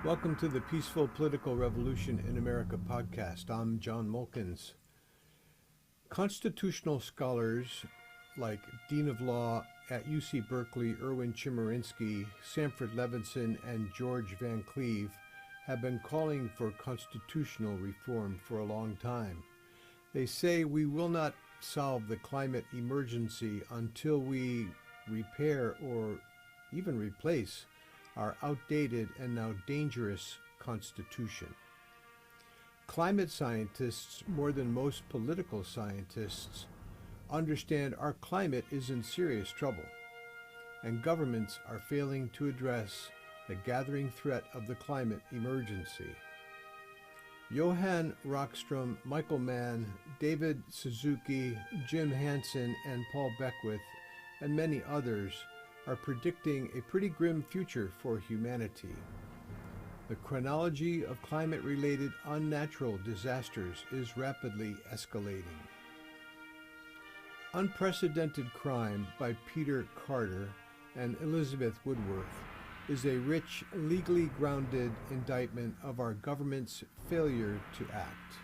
Welcome to the Peaceful Political Revolution in America podcast. I'm John Mulkins. Constitutional scholars like Dean of Law at UC Berkeley, Erwin Chemerinsky, Sanford Levinson, and George Van Cleve have been calling for constitutional reform for a long time. They say we will not solve the climate emergency until we repair or even replace our outdated and now dangerous Constitution. Climate scientists, more than most political scientists, understand our climate is in serious trouble, and governments are failing to address the gathering threat of the climate emergency. Johan Rockstrom, Michael Mann, David Suzuki, Jim Hansen, and Paul Beckwith, and many others are predicting a pretty grim future for humanity. The chronology of climate-related unnatural disasters is rapidly escalating. Unprecedented Crime by Peter Carter and Elizabeth Woodworth is a rich, legally grounded indictment of our government's failure to act.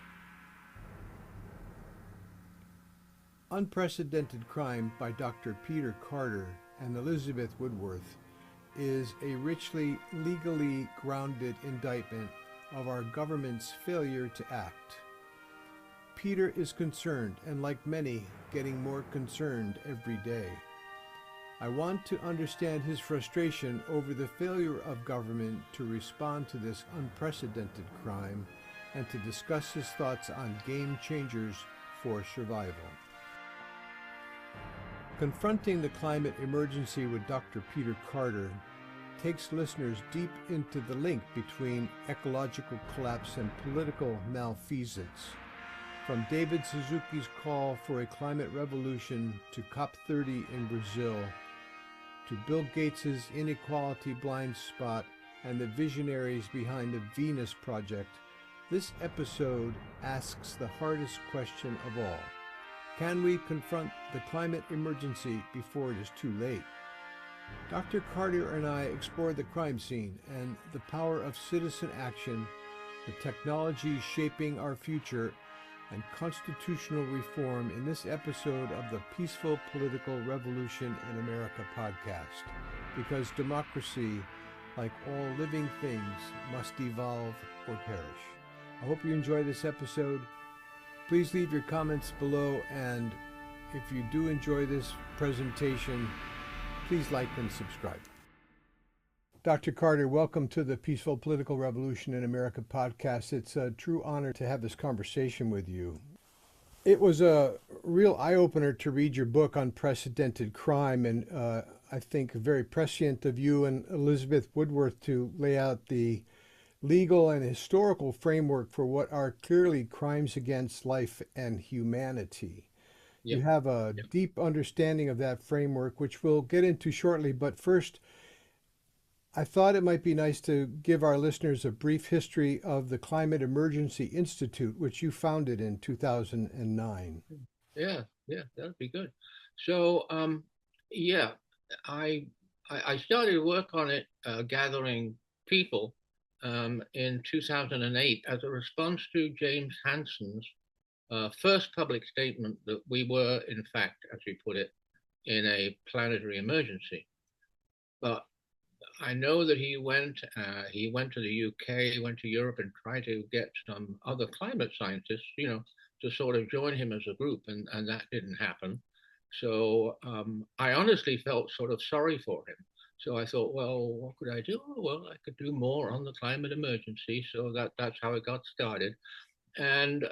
Unprecedented Crime by Dr. Peter Carter and Elizabeth Woodworth is a richly, legally grounded indictment of our government's failure to act. Peter is concerned, and like many, getting more concerned every day. I want to understand his frustration over the failure of government to respond to this unprecedented crime and to discuss his thoughts on game changers for survival. Confronting the climate emergency with Dr. Peter Carter takes listeners deep into the link between ecological collapse and political malfeasance. From David Suzuki's call for a climate revolution to COP30 in Brazil, to Bill Gates's inequality blind spot and the visionaries behind the Venus Project, this episode asks the hardest question of all. Can we confront the climate emergency before it is too late? Dr. Carter and I explore the crime scene and the power of citizen action, the technology shaping our future, and constitutional reform in this episode of the Peaceful Political Revolution in America podcast. Because democracy, like all living things, must evolve or perish. I hope you enjoy this episode. Please leave your comments below, and if you do enjoy this presentation, please like and subscribe. Dr. Carter, welcome to the Peaceful Political Revolution in America podcast. It's a true honor to have this conversation with you. It was a real eye-opener to read your book, Unprecedented Crime, and I think very prescient of you and Elizabeth Woodworth to lay out the legal and historical framework for what are clearly crimes against life and humanity. Yep. You have a Yep. deep understanding of that framework, which we'll get into shortly. But first, I thought it might be nice to give our listeners a brief history of the Climate Emergency Institute, which you founded in 2009. Yeah, that'd be good. So, yeah, I, I started work on it, gathering people, in 2008 as a response to James Hansen's first public statement that we were, in fact, as he put it, in a planetary emergency. But I know that he went to the UK, he went to Europe and tried to get some other climate scientists, to sort of join him as a group, and that didn't happen. So I honestly felt sort of sorry for him. So I thought, well, what could I do? Oh, well, I could do more on the climate emergency. So that's how it got started. And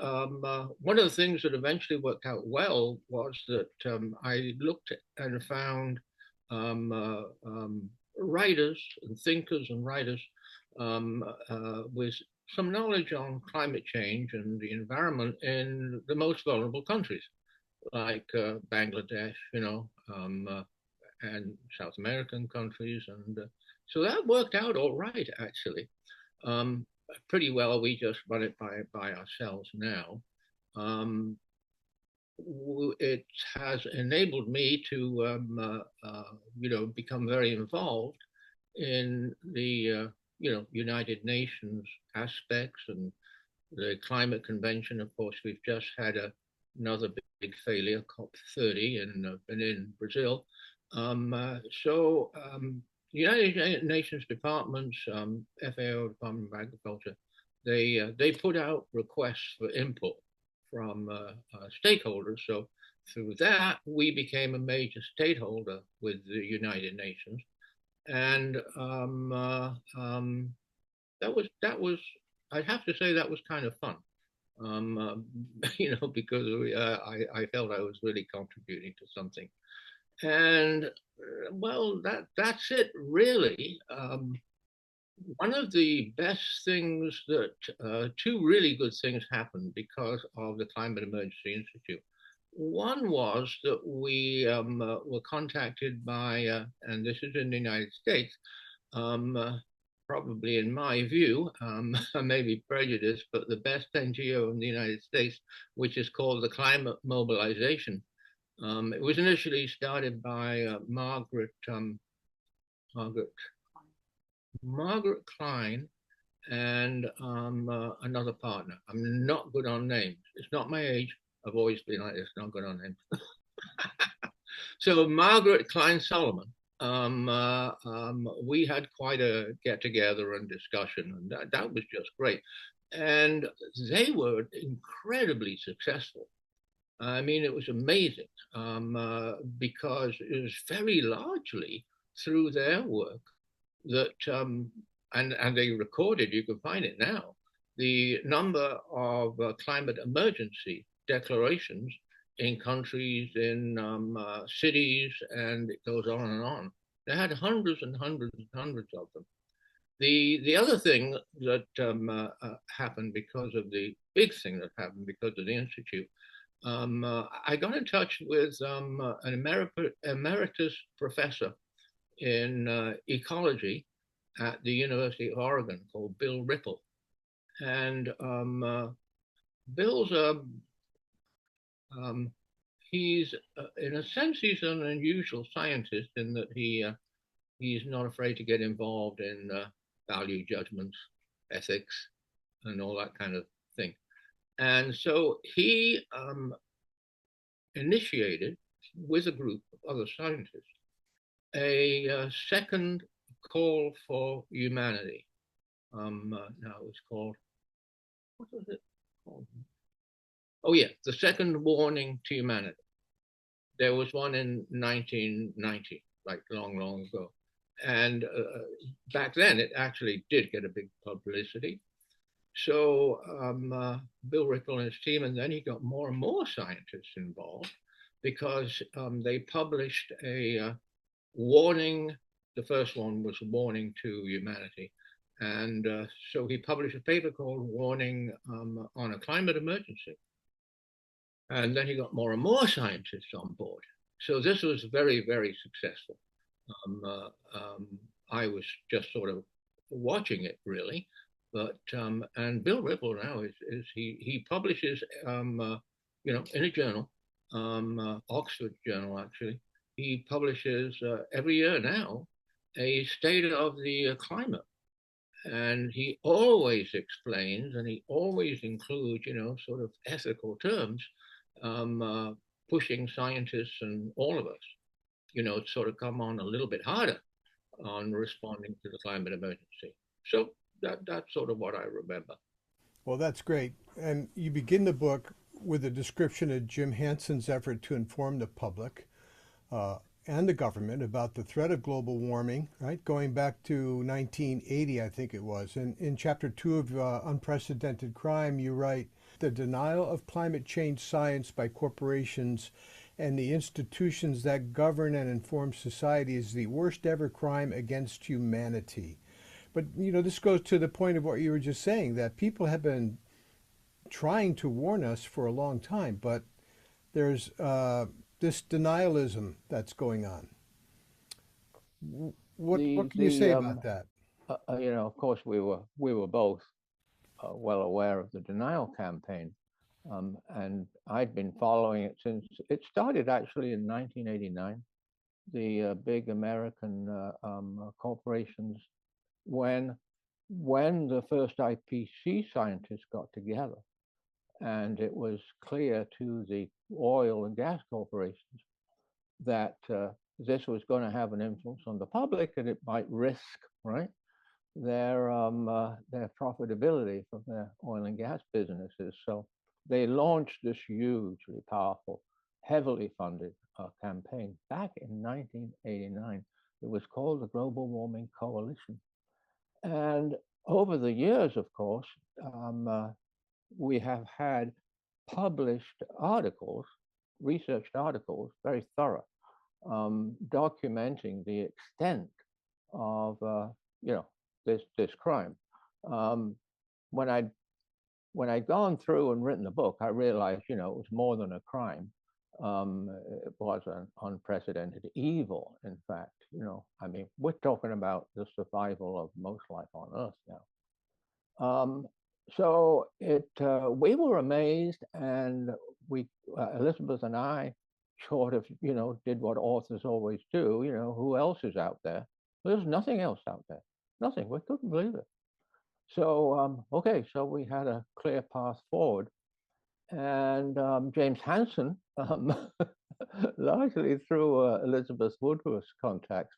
one of the things that eventually worked out well was that I looked and found um, uh, um, writers and thinkers and writers with some knowledge on climate change and the environment in the most vulnerable countries, like Bangladesh, and South American countries. And so that worked out all right, actually. Um, Pretty well. We just run it by ourselves now. Um, it has enabled me to, become very involved in the United Nations aspects and the climate convention. Of course, we've just had another big failure, COP30 in Brazil. The United Nations departments, FAO, Department of Agriculture, they put out requests for input from stakeholders. So through that, we became a major stakeholder with the United Nations, and that was I'd have to say that was kind of fun, because I felt I was really contributing to something. And well, that's it really. One of the best things that two really good things happened because of the Climate Emergency Institute. One was that we were contacted by, and this is in the United States, um, probably in my view, I may be prejudiced, but the best NGO in the United States, which is called the Climate Mobilization. It was initially started by Margaret Margaret Klein and another partner. I'm not good on names. It's not my age. I've always been like this, not good on names. So Margaret Klein Solomon, we had quite a get together and discussion, and that was just great. And they were incredibly successful. I mean, it was amazing because it was very largely through their work that, and they recorded, you can find it now, the number of climate emergency declarations in countries, in cities, and it goes on and on. They had hundreds and hundreds and hundreds of them. The other thing that happened because of the big thing that happened because of the Institute, I got in touch with an emeritus professor in ecology at the University of Oregon called Bill Ripple. And Bill's he's in a sense he's an unusual scientist in that he's not afraid to get involved in value judgments, ethics, and all that kind of thing. And so he initiated with a group of other scientists a second call for humanity. Now it's called, what was it called? Oh yeah, the second warning to humanity. There was one in 1990, like long, long ago. And back then it actually did get a big publicity. So Bill Ripple and his team, and then he got more and more scientists involved because they published a warning. The first one was a warning to humanity. And so he published a paper called Warning on a Climate Emergency. And then he got more and more scientists on board. So this was very, very successful. I was just sort of watching it really. But and Bill Ripple now is he publishes in a journal, Oxford Journal actually. He publishes every year now a state of the climate, and he always explains and he always includes sort of ethical terms, pushing scientists and all of us, to sort of come on a little bit harder on responding to the climate emergency. So that's sort of what I remember. Well, that's great. And you begin the book with a description of Jim Hanson's effort to inform the public and the government about the threat of global warming, right? Going back to 1980, I think it was. And in chapter 2 of Unprecedented Crime, you write, the denial of climate change science by corporations and the institutions that govern and inform society is the worst ever crime against humanity. But, this goes to the point of what you were just saying, that people have been trying to warn us for a long time, but there's this denialism that's going on. What can you say about that? Of course, we were both well aware of the denial campaign, and I'd been following it since it started actually in 1989. The big American corporations, when when the first IPC scientists got together, and it was clear to the oil and gas corporations that this was going to have an influence on the public and it might risk, right, their profitability from their oil and gas businesses. So they launched this hugely powerful, heavily funded campaign back in 1989. It was called the Global Warming Coalition. And over the years, of course, we have had published articles, researched articles, very thorough, documenting the extent of this crime. When I'd gone through and written the book, I realized it was more than a crime. It was an unprecedented evil, in fact. I mean, we're talking about the survival of most life on Earth now. So we were amazed, and Elizabeth and I, sort of, did what authors always do. Who else is out there? There's nothing else out there. Nothing. We couldn't believe it. So okay, so we had a clear path forward, and James Hansen, largely through Elizabeth Woodworth's contacts,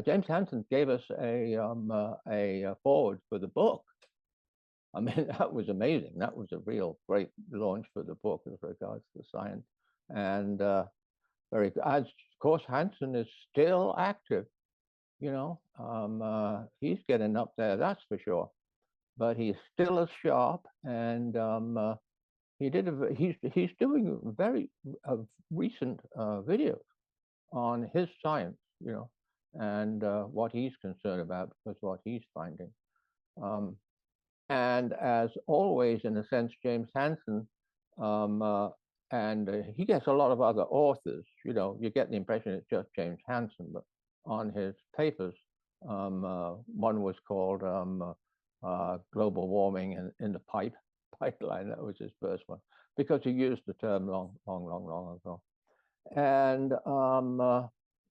James Hansen gave us a forward for the book. I mean, that was amazing. That was a real great launch for the book as regards to science. And of course, Hansen is still active. He's getting up there, that's for sure. But he's still as sharp, and he's doing very recent videos on his science, and what he's concerned about, because what he's finding. And as always, in a sense, James Hansen, and he gets a lot of other authors. You get the impression it's just James Hansen, but on his papers, one was called Global Warming in the Pipeline. That was his first one, because he used the term long ago. And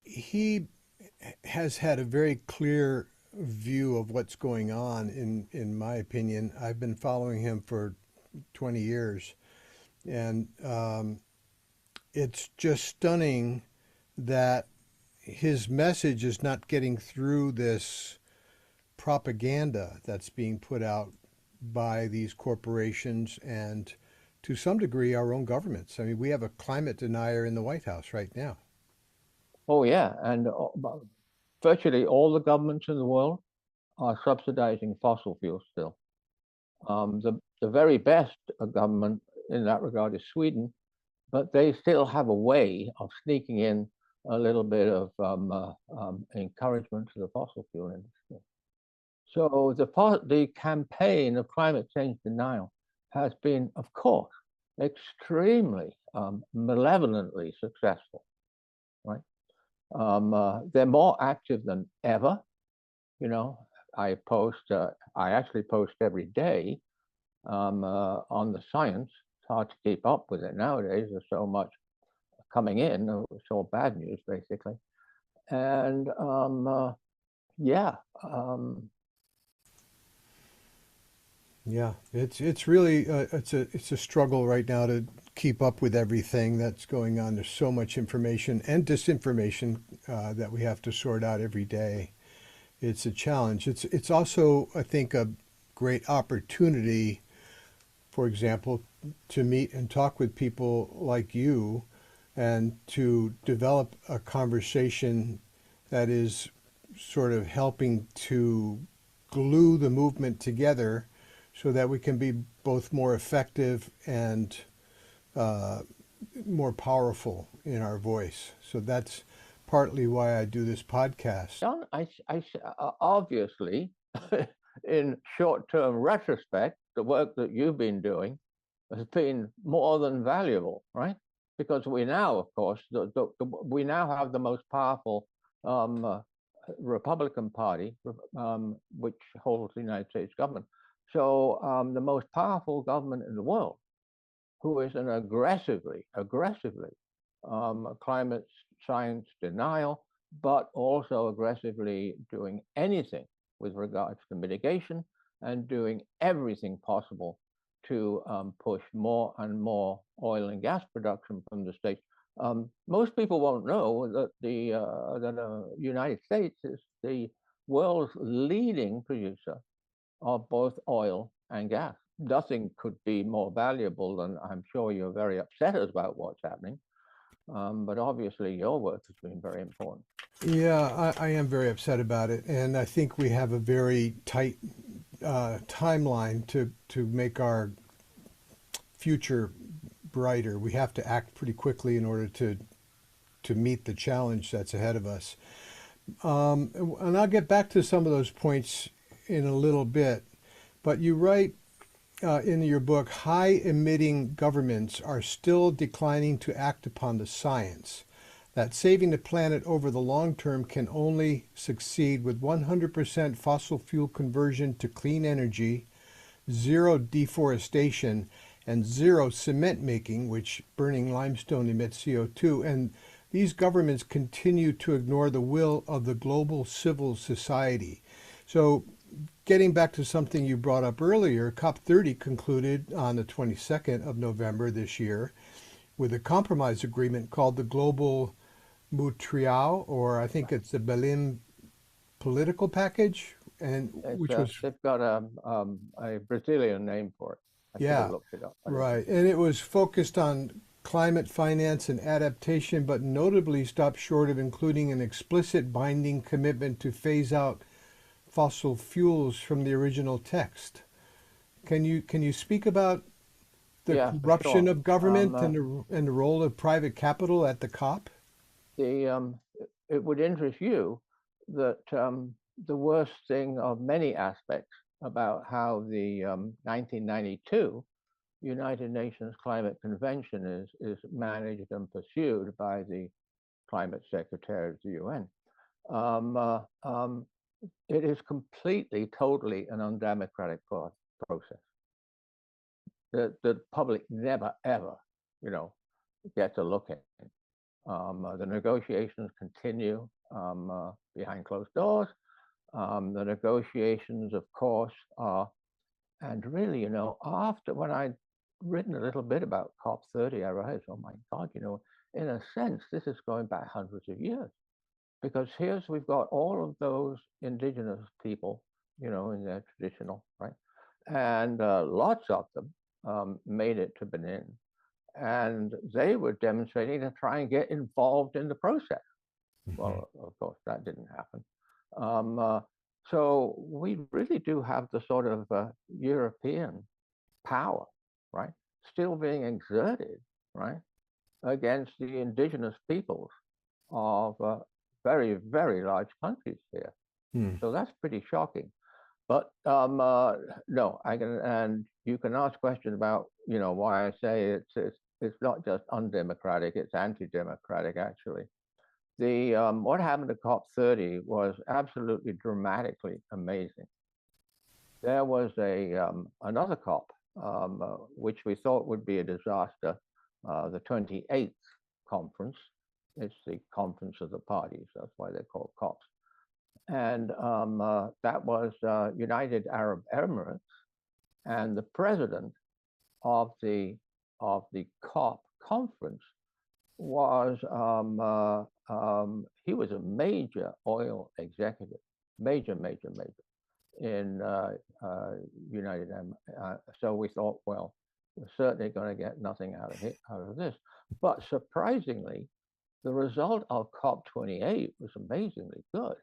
he has had a very clear view of what's going on, in my opinion. I've been following him for 20 years, and it's just stunning that his message is not getting through this propaganda that's being put out by these corporations and, to some degree, our own governments. I mean, we have a climate denier in the White House right now. Oh yeah, and virtually all the governments in the world are subsidizing fossil fuels still. The very best government in that regard is Sweden, but they still have a way of sneaking in a little bit of encouragement to the fossil fuel industry. So the campaign of climate change denial has been, of course, extremely malevolently successful, right? They're more active than ever. I actually post every day on the science. It's hard to keep up with it nowadays. There's so much coming in. It's all bad news, basically. And yeah. Yeah, it's really it's a struggle right now to keep up with everything that's going on. There's so much information and disinformation that we have to sort out every day. It's a challenge. It's also, I think, a great opportunity, for example, to meet and talk with people like you, and to develop a conversation that is sort of helping to glue the movement together, so that we can be both more effective and more powerful in our voice. So that's partly why I do this podcast. John, I obviously, in short-term retrospect, the work that you've been doing has been more than valuable, right? Because we now, of course, we now have the most powerful Republican Party, which holds the United States government. So the most powerful government in the world, who is an aggressively climate science denial, but also aggressively doing anything with regards to mitigation and doing everything possible to push more and more oil and gas production from the States. Most people won't know that the United States is the world's leading producer of both oil and gas. Nothing could be more valuable, and I'm sure you're very upset about what's happening. But obviously, your work has been very important. Yeah, I am very upset about it, and I think we have a very tight timeline to make our future brighter. We have to act pretty quickly in order to meet the challenge that's ahead of us. And I'll get back to some of those points in a little bit, but you write in your book, high emitting governments are still declining to act upon the science, that saving the planet over the long term can only succeed with 100% fossil fuel conversion to clean energy, zero deforestation, and zero cement making, which burning limestone emits CO2. And these governments continue to ignore the will of the global civil society. So getting back to something you brought up earlier, COP30 concluded on the 22nd of November this year with a compromise agreement called the Global Montreal, or I think it's the Berlin Political Package, and which was they've got a Brazilian name for it. I should have looked it up. Right, and it was focused on climate finance and adaptation, but notably stopped short of including an explicit binding commitment to phase out fossil fuels from the original text. Can you speak about the corruption of government and the role of private capital at the COP? It would interest you that the worst thing of many aspects about how the 1992 United Nations Climate Convention is managed and pursued by the Climate Secretary of the UN. It is completely, totally an undemocratic process. The public never, ever, gets a look at it. The negotiations continue behind closed doors. The negotiations, of course, are, and really, after when I'd written a little bit about COP30, I realized, oh my God, in a sense, this is going back hundreds of years. Because we've got all of those indigenous people, in their traditional, right? And lots of them made it to Benin. And they were demonstrating to try and get involved in the process. Mm-hmm. Well, of course, that didn't happen. So we really do have the sort of European power, right? Still being exerted, right? Against the indigenous peoples of very, very large countries here. So that's pretty shocking. But no, and you can ask questions about, why I say it's not just undemocratic, it's anti-democratic, actually. What happened to COP30 was absolutely dramatically amazing. There was another COP, which we thought would be a disaster, the 28th conference. It's the conference of the parties. That's why they're called COPs. And that was United Arab Emirates, and the president of the COP conference was he was a major oil executive, major in United Arab. So we thought, well, we're certainly going to get nothing out of this. But surprisingly, the result of COP28 was amazingly good.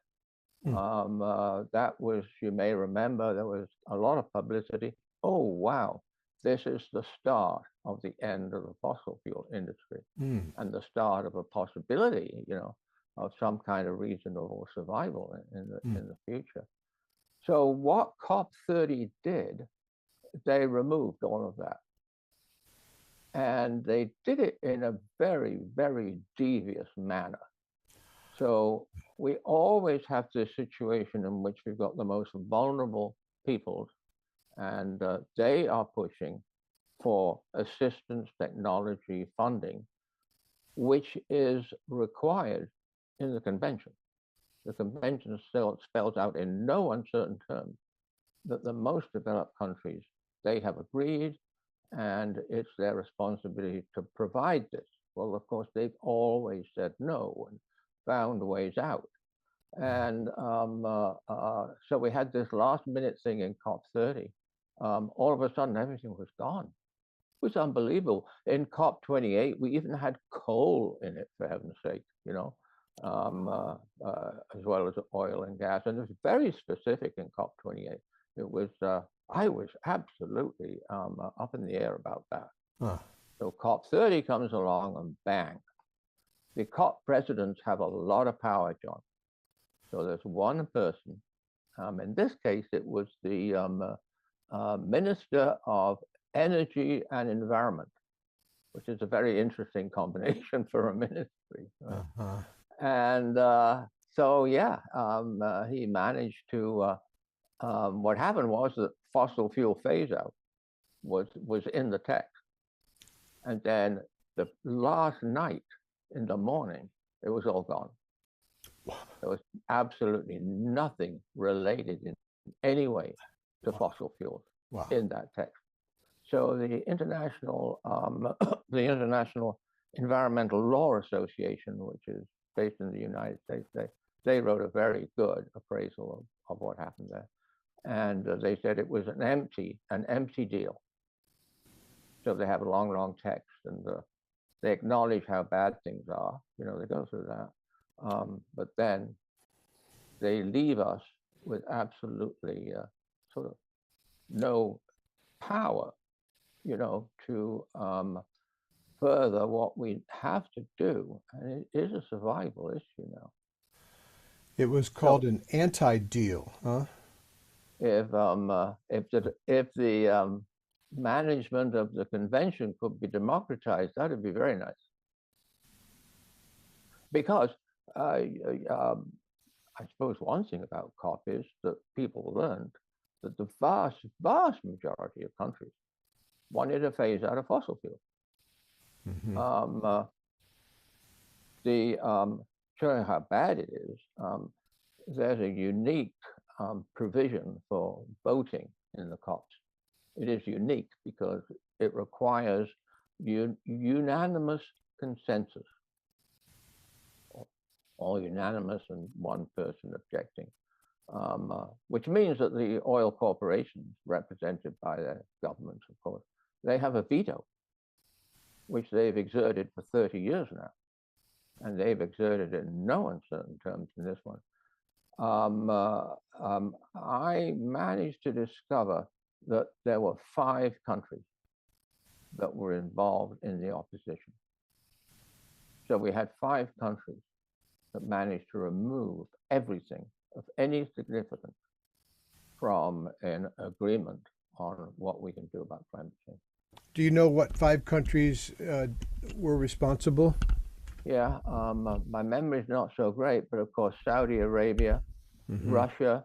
That was, you may remember, there was a lot of publicity. Oh, wow, this is the start of the end of the fossil fuel industry and the start of a possibility, of some kind of reasonable survival in the future. So what COP30 did, they removed all of that. And they did it in a very, very devious manner. So we always have this situation in which we've got the most vulnerable peoples, and they are pushing for assistance, technology, funding, which is required in the convention. The convention still spells out in no uncertain terms that the most developed countries, they have agreed, and it's their responsibility to provide this. Well, of course, they've always said no and found ways out. And so we had this last minute thing in COP30. All of a sudden, everything was gone. It was unbelievable. In COP28, we even had coal in it, for heaven's sake, you know, as well as oil and gas. And it was very specific in COP28. It was, I was absolutely up in the air about that. Huh. So COP30 comes along and bang. The COP presidents have a lot of power, John. So there's one person. In this case, it was the Minister of Energy and Environment, which is a very interesting combination for a ministry. Right? Uh-huh. And so, yeah, he managed to, what happened was that fossil fuel phase out was in the text. And then the last night in the morning, it was all gone. There was absolutely nothing related in any way to fossil fuels in that text. So the International Environmental Law Association, which is based in the United States, they wrote a very good appraisal of what happened there. And they said it was an empty deal. So they have a long text, and they acknowledge how bad things are. You know, they go through that. But then they leave us with absolutely sort of no power, you know, to further what we have to do. And it is a survival issue now. It was called an anti-deal, huh? If the management of the convention could be democratized, that would be very nice. Because I suppose one thing about COP is that people learned that the vast majority of countries wanted to phase out of fossil fuels. Mm-hmm. Show you how bad it is, there's a unique provision for voting in the COPs. It is unique because it requires unanimous consensus, all unanimous and one person objecting, which means that the oil corporations, represented by their governments, of course, they have a veto, which they've exerted for 30 years now. And they've exerted it in no uncertain terms in this one. I managed to discover that there were 5 countries that were involved in the opposition. So we had 5 countries that managed to remove everything of any significance from an agreement on what we can do about climate change. Do you know what 5 countries were responsible? Yeah, my memory is not so great, but of course, Saudi Arabia, Mm-hmm. Russia,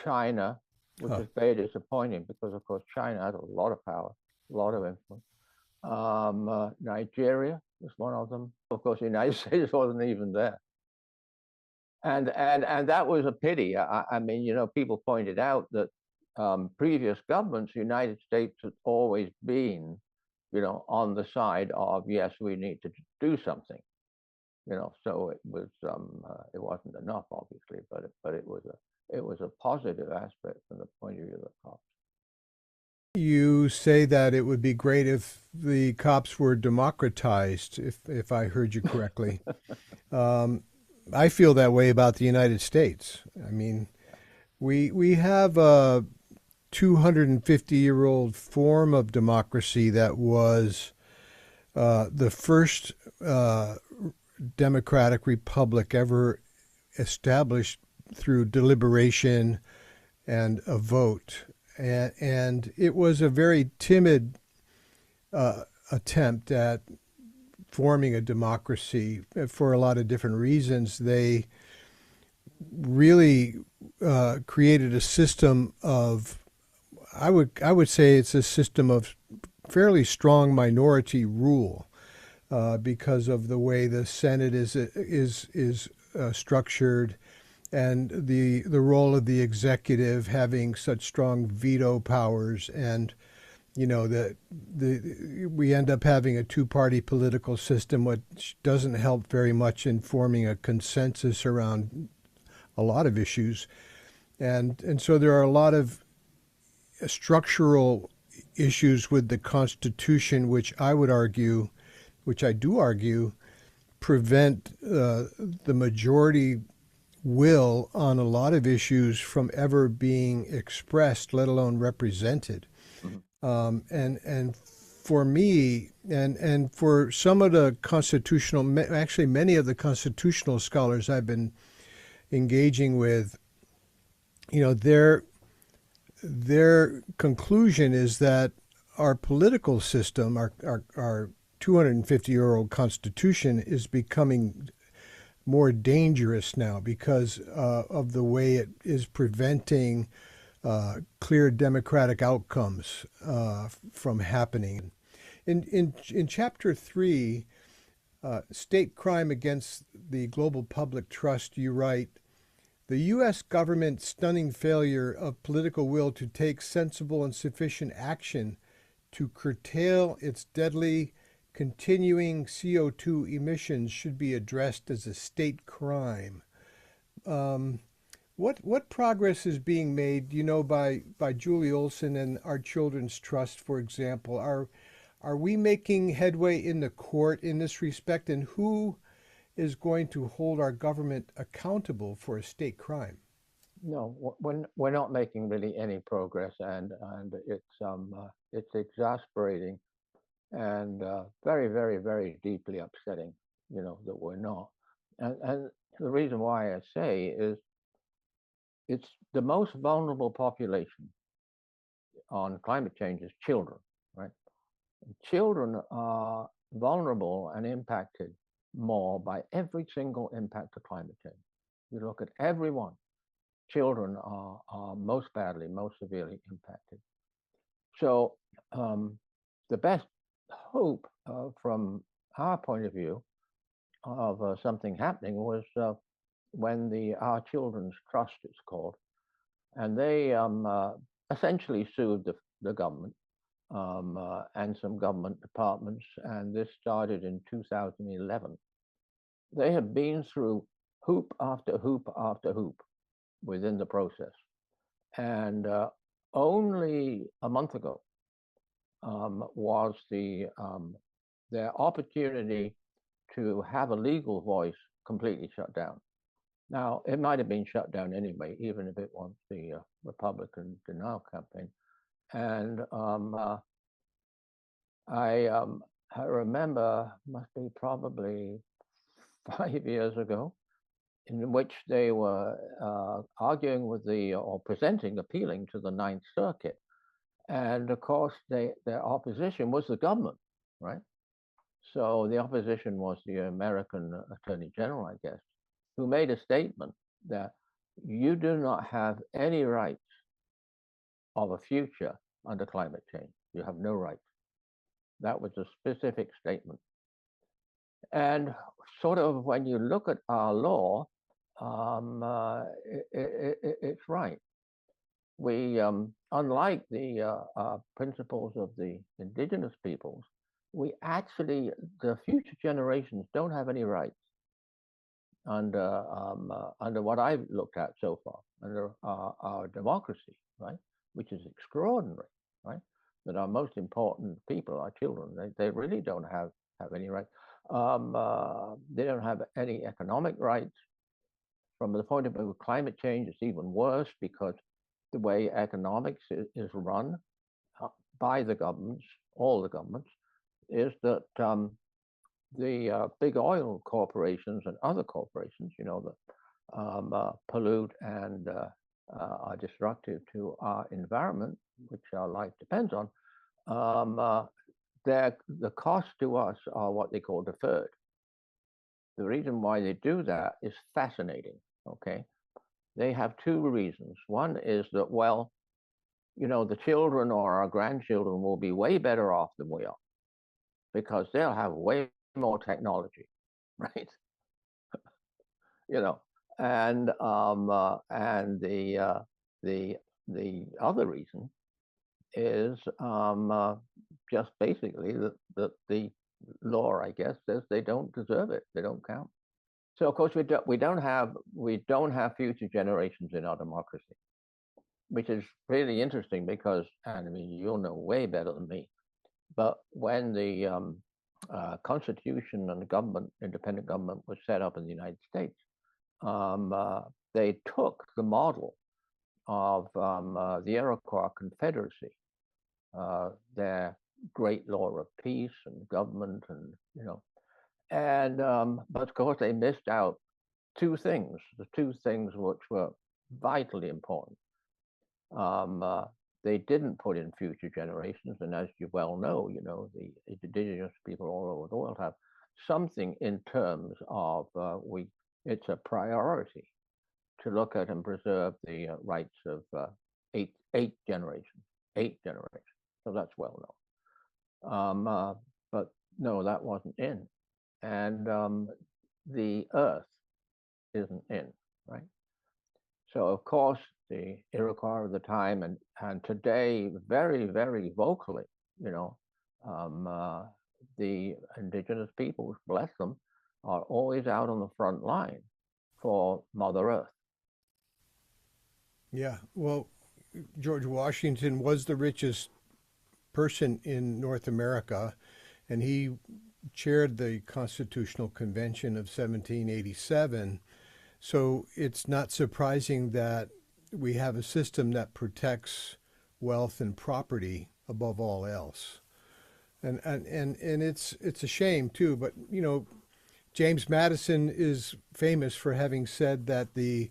China, which is very disappointing because, of course, China has a lot of power, a lot of influence. Nigeria was one of them. Of course, the United States wasn't even there. And that was a pity. I mean, you know, people pointed out that previous governments, the United States had always been, you know, on the side of, yes, we need to do something. You know, so it wasn't enough, obviously, but it was a positive aspect from the point of view of the COPs. You say that it would be great if the COPs were democratized, if I heard you correctly. I feel that way about the United States. I mean, we have a 250-year-old form of democracy that was the first democratic republic ever established through deliberation and a vote. And it was a very timid attempt at forming a democracy for a lot of different reasons. They really created a system of, I would say it's a system of fairly strong minority rule. Because of the way the Senate is structured, and the role of the executive having such strong veto powers, and the we end up having a two-party political system, which doesn't help very much in forming a consensus around a lot of issues, and so there are a lot of structural issues with the Constitution, which I would argue, which I do argue, prevent the majority will on a lot of issues from ever being expressed, let alone represented. And for me, and for some of the constitutional, actually many of the constitutional scholars I've been engaging with, their conclusion is that our political system, our 250-year-old Constitution, is becoming more dangerous now because of the way it is preventing clear democratic outcomes from happening. In Chapter 3, State Crime Against the Global Public Trust, you write, "The U.S. government's stunning failure of political will to take sensible and sufficient action to curtail its deadly continuing CO2 emissions should be addressed as a state crime." What progress is being made, by Julie Olson and Our Children's Trust, for example? Are we making headway in the court in this respect, and who is going to hold our government accountable for a state crime? No, we're not making really any progress, and it's exasperating and very, very, very deeply upsetting, that we're not. And the reason why I say is it's the most vulnerable population on climate change is children, right? And children are vulnerable and impacted more by every single impact of climate change. You look at everyone, children are most badly, most severely impacted. So the best hope from our point of view of something happening was when the Our Children's Trust, it's called, and they essentially sued the government and some government departments, and this started in 2011. They have been through hoop after hoop after hoop within the process, and only a month ago was their opportunity to have a legal voice completely shut down. Now, it might have been shut down anyway, even if it was the Republican denial campaign. And I remember, must be probably 5 years ago, in which they were arguing with or presenting, appealing to the Ninth Circuit. And of course, their opposition was the government, right? So the opposition was the American Attorney General, I guess, who made a statement that you do not have any rights of a future under climate change. You have no rights. That was a specific statement. And sort of when you look at our law, it's right. We, unlike the principles of the indigenous peoples, we actually, the future generations don't have any rights under what I've looked at so far, under our democracy, right? Which is extraordinary, right? That our most important people, our children, they really don't have any rights. They don't have any economic rights. From the point of view of climate change, it's even worse because the way economics is run by the governments, all the governments, is that the big oil corporations and other corporations, that pollute and are destructive to our environment, which our life depends on, the costs to us are what they call deferred. The reason why they do that is fascinating, okay? They have two reasons. One is that, well, the children or our grandchildren will be way better off than we are because they'll have way more technology, right? And the other reason is just basically that the law, I guess, says they don't deserve it. They don't count. So of course we don't have future generations in our democracy, which is really interesting because, and I mean, you'll know way better than me, but when the Constitution and the government, independent government, was set up in the United States, they took the model of the Iroquois Confederacy, their great law of peace and government, and and but of course they missed out the two things which were vitally important. They didn't put in future generations, and as you well know, the indigenous people all over the world have something in terms of it's a priority to look at and preserve the rights of eight generations. So that's well known. But no, that wasn't in, and the Earth isn't in, right? So of course the Iroquois of the time and today very, very vocally, the indigenous peoples, bless them, are always out on the front line for Mother Earth. Yeah, well, George Washington was the richest person in North America, and he chaired the Constitutional Convention of 1787. So it's not surprising that we have a system that protects wealth and property above all else. And it's a shame too, but James Madison is famous for having said that the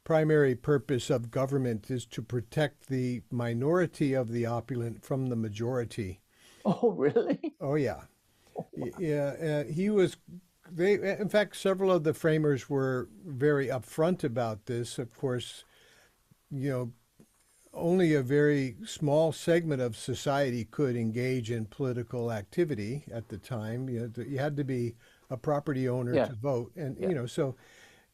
primary purpose of government is to protect the minority of the opulent from the majority. Oh, really? Oh, yeah. Yeah, he was. In fact, several of the framers were very upfront about this. Of course, only a very small segment of society could engage in political activity at the time. You had to be a property owner to vote, and so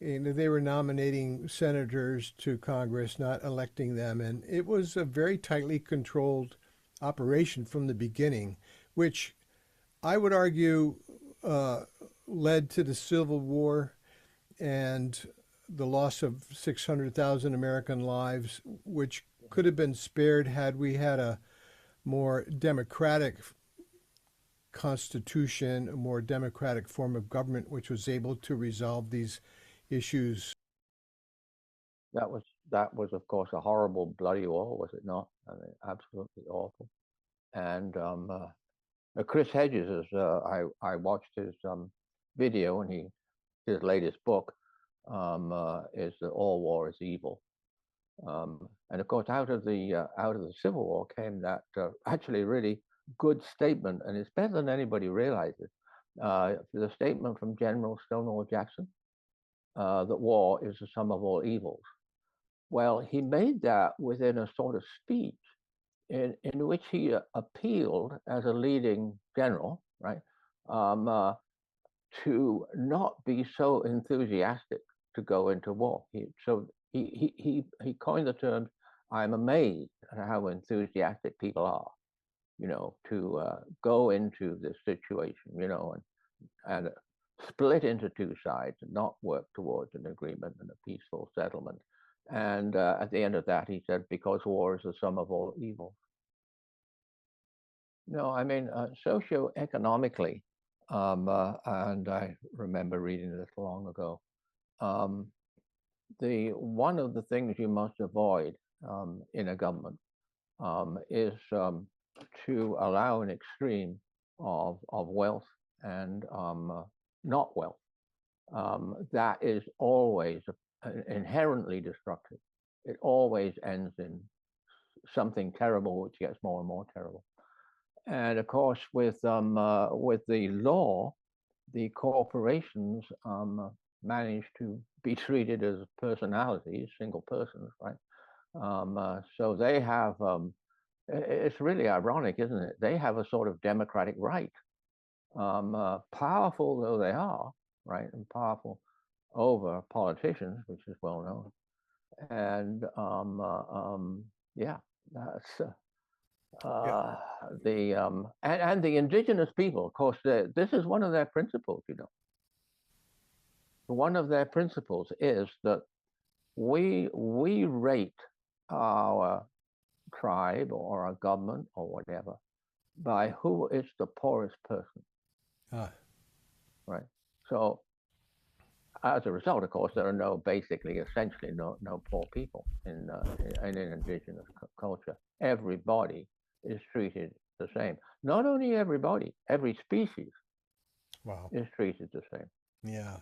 they were nominating senators to Congress, not electing them, and it was a very tightly controlled operation from the beginning, which I would argue led to the Civil War and the loss of 600,000 American lives, which could have been spared had we had a more democratic constitution, a more democratic form of government, which was able to resolve these issues. That was of course a horrible bloody war, was it not? I mean, absolutely awful. And Chris Hedges is I watched his video, and his latest book is that All War is Evil. And of course, out of the Civil War came that actually really good statement, and it's better than anybody realizes. The statement from General Stonewall Jackson that war is the sum of all evils. Well, he made that within a sort of speech in which he appealed as a leading general, right, to not be so enthusiastic to go into war. He coined the term, "I'm amazed at how enthusiastic people are, to go into this situation, and split into two sides and not work towards an agreement and a peaceful settlement." And at the end of that, he said, "Because war is the sum of all evils." No, I mean, socioeconomically, and I remember reading this long ago, one of the things you must avoid in a government is to allow an extreme of wealth and not wealth. That is always inherently destructive. It always ends in something terrible, which gets more and more terrible. And of course, with the law, the corporations manage to be treated as personalities, single persons, right? So they have. It's really ironic, isn't it? They have a sort of democratic right, powerful though they are, right, and powerful over politicians, which is well known. And yeah, that's Yeah. the and the indigenous people. Of course, this is one of their principles. You know, one of their principles is that we rate our tribe or our government or whatever by who is the poorest person, Ah, right? So as a result, of course, there are essentially no poor people in an indigenous culture. Everybody is treated the same. Not only everybody, every species wow. is treated the same. Yeah.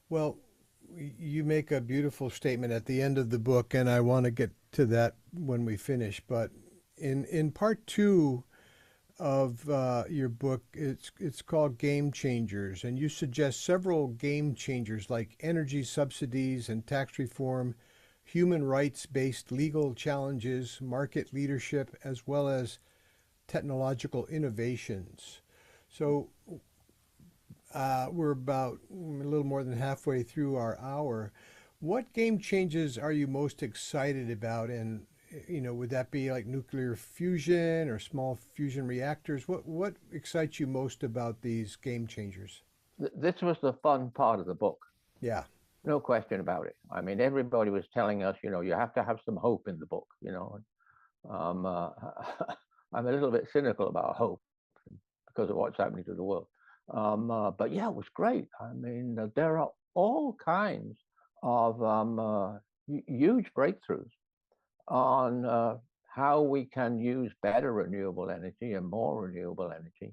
Well, you make a beautiful statement at the end of the book, and I want to get to that when we finish. But in part two of your book, it's called Game Changers, and you suggest several game changers like energy subsidies and tax reform, human rights-based legal challenges, market leadership, as well as technological innovations. So we're about a little more than halfway through our hour. What game changes are you most excited about? And would that be like nuclear fusion or small fusion reactors? What excites you most about these game changers? This was the fun part of the book. Yeah. No question about it. I mean, everybody was telling us, you have to have some hope in the book. Um, uh, I'm a little bit cynical about hope because of what's happening to the world. But yeah, it was great. I mean, there are all kinds of huge breakthroughs on how we can use better renewable energy and more renewable energy.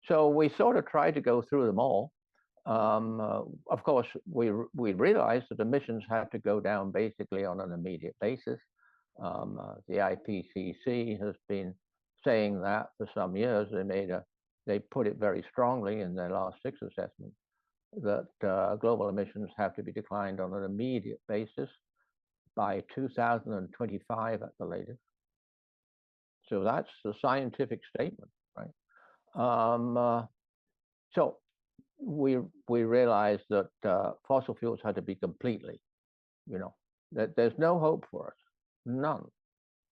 So we sort of tried to go through them all. Of course, we realized that emissions had to go down basically on an immediate basis. The IPCC has been saying that for some years. They put it very strongly in their last 6 assessments that global emissions have to be declined on an immediate basis by 2025 at the latest. So that's the scientific statement, right? So we realized that fossil fuels had to be completely, that there's no hope for us, none,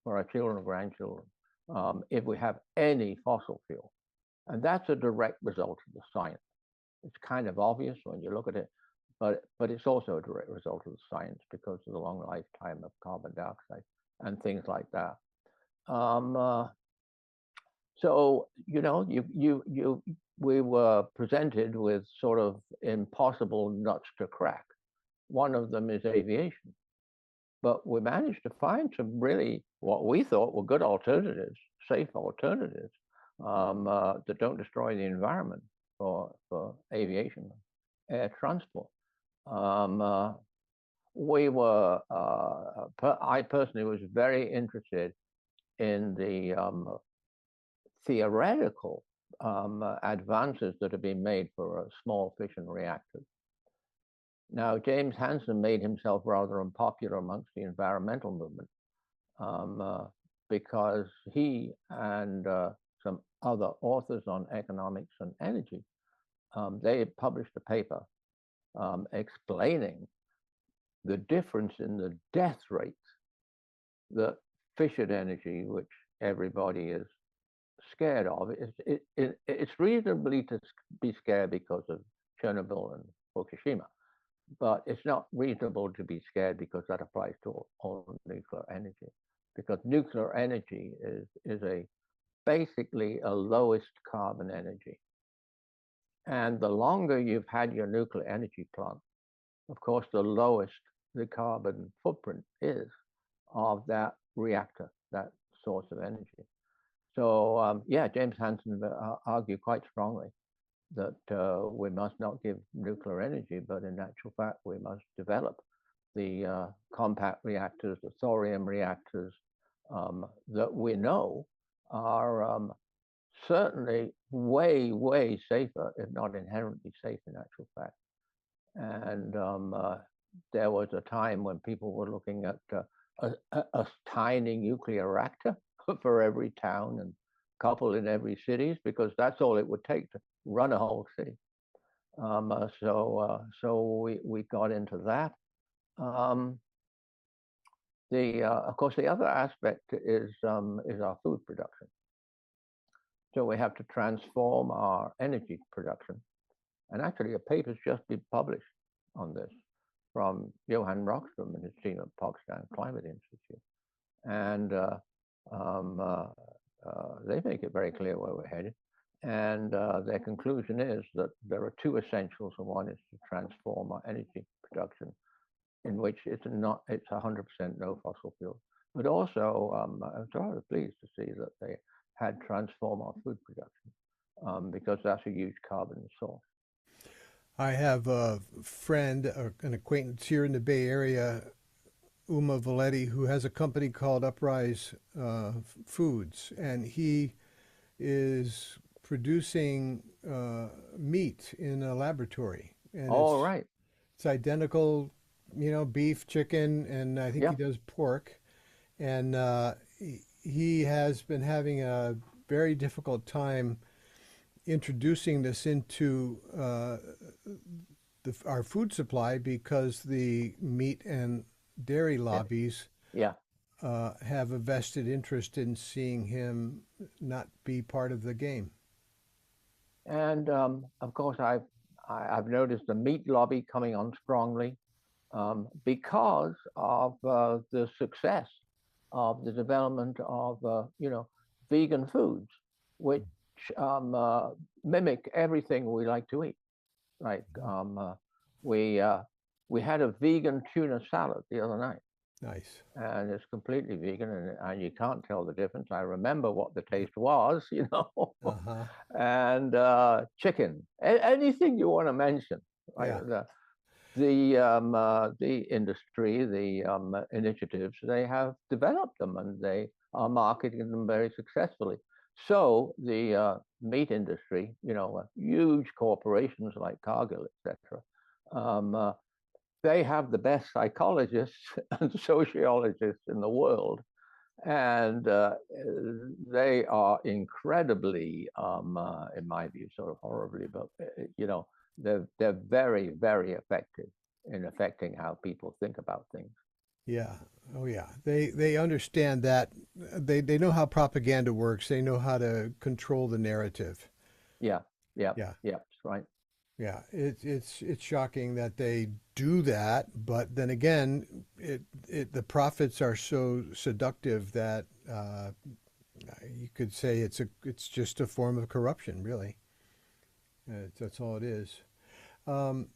for our children or grandchildren, if we have any fossil fuel. And that's a direct result of the science. It's kind of obvious when you look at it, but it's also a direct result of the science because of the long lifetime of carbon dioxide and things like that. So we were presented with sort of impossible nuts to crack. One of them is aviation, but we managed to find some really what we thought were good alternatives, safe alternatives that don't destroy the environment for aviation, air transport. I personally was very interested in the theoretical advances that have been made for small fission reactors. Now, James Hansen made himself rather unpopular amongst the environmental movement because he and some other authors on economics and energy, they published a paper explaining the difference in the death rates that fission energy, which everybody is scared of, it's reasonably to be scared because of Chernobyl and Fukushima, but it's not reasonable to be scared because that applies to all nuclear energy, because nuclear energy is basically a lowest carbon energy. And the longer you've had your nuclear energy plant, of course, the lowest the carbon footprint is of that reactor, that source of energy. So yeah, James Hansen argued quite strongly that we must not give nuclear energy, but in actual fact, we must develop the compact reactors, the thorium reactors that we know are certainly way, way safer, if not inherently safe in actual fact. And there was a time when people were looking at a tiny nuclear reactor for every town and couple in every city, because that's all it would take to run a whole city. So we got into that. Um, of course, the other aspect is our food production. So we have to transform our energy production. And actually, a paper's just been published on this from Johan Rockström and his team at Potsdam Climate Institute. And um, uh, they make it very clear where we're headed. And their conclusion is that there are two essentials, and one is to transform our energy production, in which it's 100% no fossil fuels. But also, I was rather pleased to see that they had transformed our food production, because that's a huge carbon source. I have a friend, an acquaintance here in the Bay Area, Uma Valetti, who has a company called Uprise Foods, and he is producing meat in a laboratory, and All right. it's identical, beef, chicken, and I think Yeah. he does pork. And he has been having a very difficult time introducing this into our food supply because the meat and dairy lobbies Yeah. have a vested interest in seeing him not be part of the game. And of course, I've noticed the meat lobby coming on strongly, because of the success of the development of vegan foods, which mimic everything we like to eat. Like we we had a vegan tuna salad the other night, Nice. and it's completely vegan, and you can't tell the difference. I remember what the taste was, Uh-huh. and chicken, anything you want to mention. Right? Yeah. The industry, the initiatives, they have developed them, and they are marketing them very successfully. So the meat industry, huge corporations like Cargill, etc., they have the best psychologists and sociologists in the world, and they are incredibly, in my view, sort of horribly, but they're very, very effective in affecting how people think about things. Yeah. Oh, yeah. They understand that. They know how propaganda works. They know how to control the narrative. Yeah, yeah, Yeah. yeah, that's right. Yeah. It's shocking that they do that, but then again, the profits are so seductive that you could say it's just a form of corruption, really. That's all it is. Um,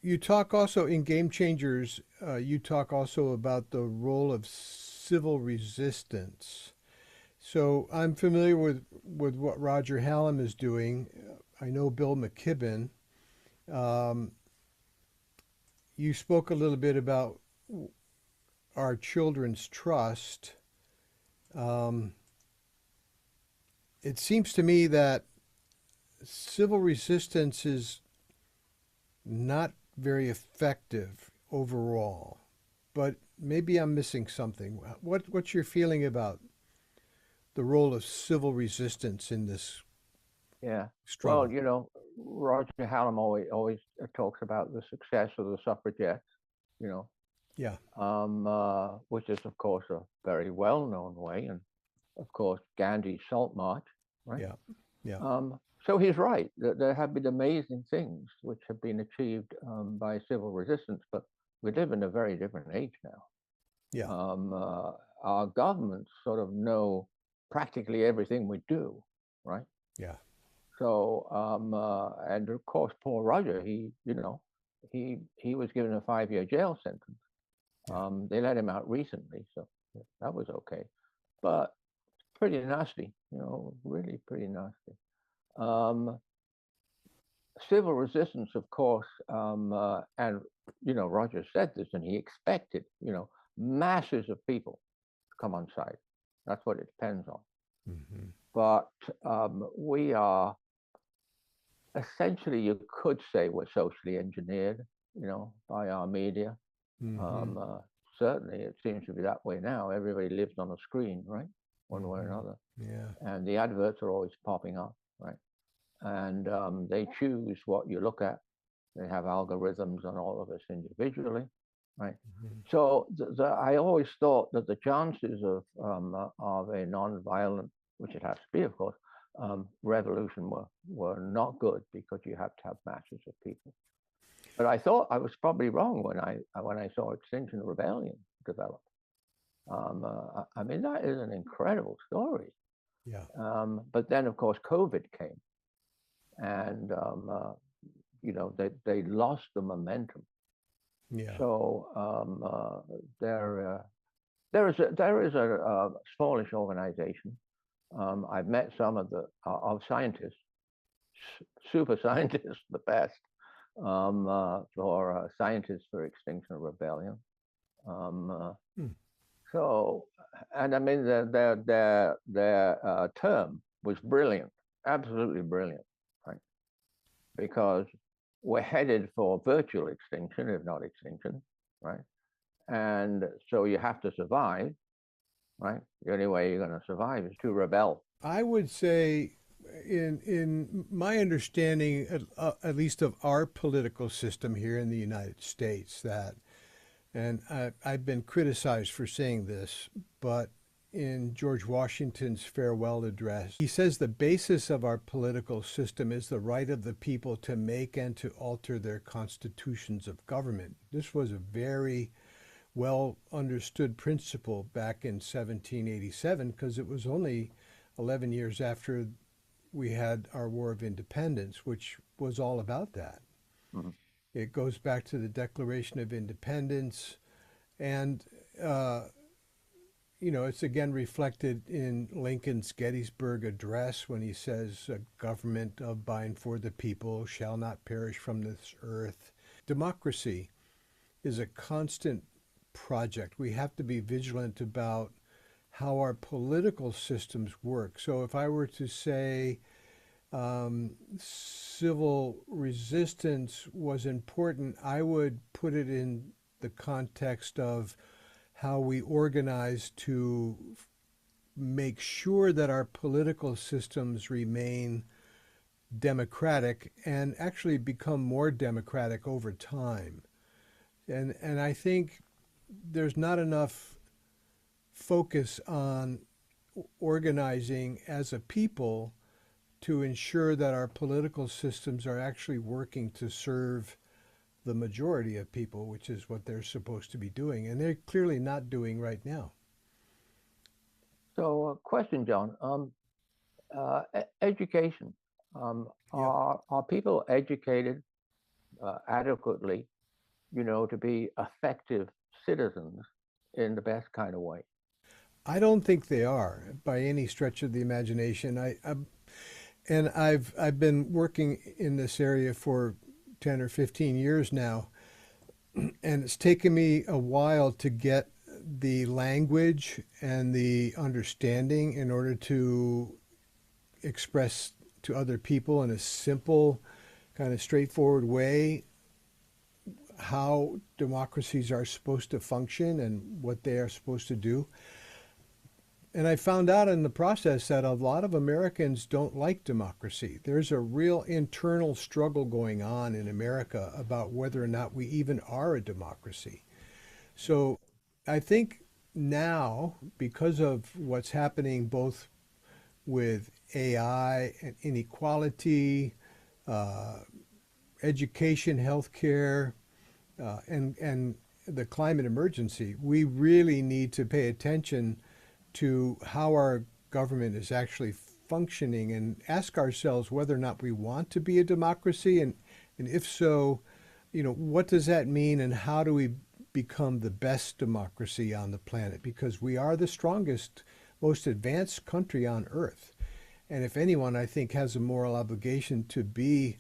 you talk also in Game Changers. You talk also about the role of civil resistance. So I'm familiar with what Roger Hallam is doing. I know Bill McKibben. Um, you spoke a little bit about our children's trust. Um, it seems to me that civil resistance is not very effective overall, but maybe I'm missing something. What's your feeling about the role of civil resistance in this Yeah. Well, struggle? Roger Hallam always talks about the success of the suffragettes, you know, Yeah, which is, of course, a very well-known way, and of course, Gandhi's Salt March, right? yeah, yeah, So he's right that there have been amazing things which have been achieved by civil resistance, but we live in a very different age now. yeah, Our governments sort of know practically everything we do, right? yeah, So, and of course, Paul Roger, he was given a 5-year jail sentence. yeah, They let him out recently, so that was okay. But pretty nasty, really pretty nasty. Civil resistance, of course, and Roger said this, and he expected, masses of people to come on side. That's what it depends on. hmm, But we are essentially, you could say, we're socially engineered, by our media. hmm, Certainly, it seems to be that way now. Everybody lives on a screen, right? One way or hmm, another, yeah, and the adverts are always popping up, right? and they choose what you look at. They have algorithms on all of us individually, right? Mhm. So I always thought that the chances of a non-violent, which it has to be, of course, revolution were not good because you have to have masses of people. But I thought I was probably wrong when I saw Extinction Rebellion develop. I mean, that is an incredible story. Yeah. But then, of course, COVID came, and they lost the momentum. Yeah. So there is a smallish organization. I've met some of scientists, super scientists, the best, for scientists for Extinction Rebellion. So, and I mean their term was brilliant, absolutely brilliant, right? Because we're headed for virtual extinction, if not extinction, right? And so you have to survive, right? The only way you're going to survive is to rebel. I would say, in my understanding, at least of our political system here in the United States, that, and I've been criticized for saying this, but in George Washington's farewell address, he says the basis of our political system is the right of the people to make and to alter their constitutions of government. This was a very well understood principle back in 1787 because it was only 11 years after we had our War of Independence, which was all about that. Mm-hmm. It goes back to the Declaration of Independence, and it's again reflected in Lincoln's Gettysburg Address when he says, "A government of by and for the people shall not perish from this earth." Democracy is a constant project. We have to be vigilant about how our political systems work. So if I were to say civil resistance was important, I would put it in the context of how we organize to make sure that our political systems remain democratic and actually become more democratic over time. And I think there's not enough focus on organizing as a people to ensure that our political systems are actually working to serve the majority of people, which is what they're supposed to be doing. And they're clearly not doing right now. So, question, John. Education. Are people educated adequately, to be effective citizens in the best kind of way? I don't think they are by any stretch of the imagination. I've been working in this area for 10 or 15 years now, and it's taken me a while to get the language and the understanding in order to express to other people in a simple, kind of straightforward way how democracies are supposed to function and what they are supposed to do. And I found out in the process that a lot of Americans don't like democracy. There's a real internal struggle going on in America about whether or not we even are a democracy. So I think now, because of what's happening both with AI and inequality, education, healthcare, and the climate emergency, we really need to pay attention to how our government is actually functioning and ask ourselves whether or not we want to be a democracy, and if so, what does that mean, and how do we become the best democracy on the planet? Because we are the strongest, most advanced country on earth. And if anyone, I think, has a moral obligation to be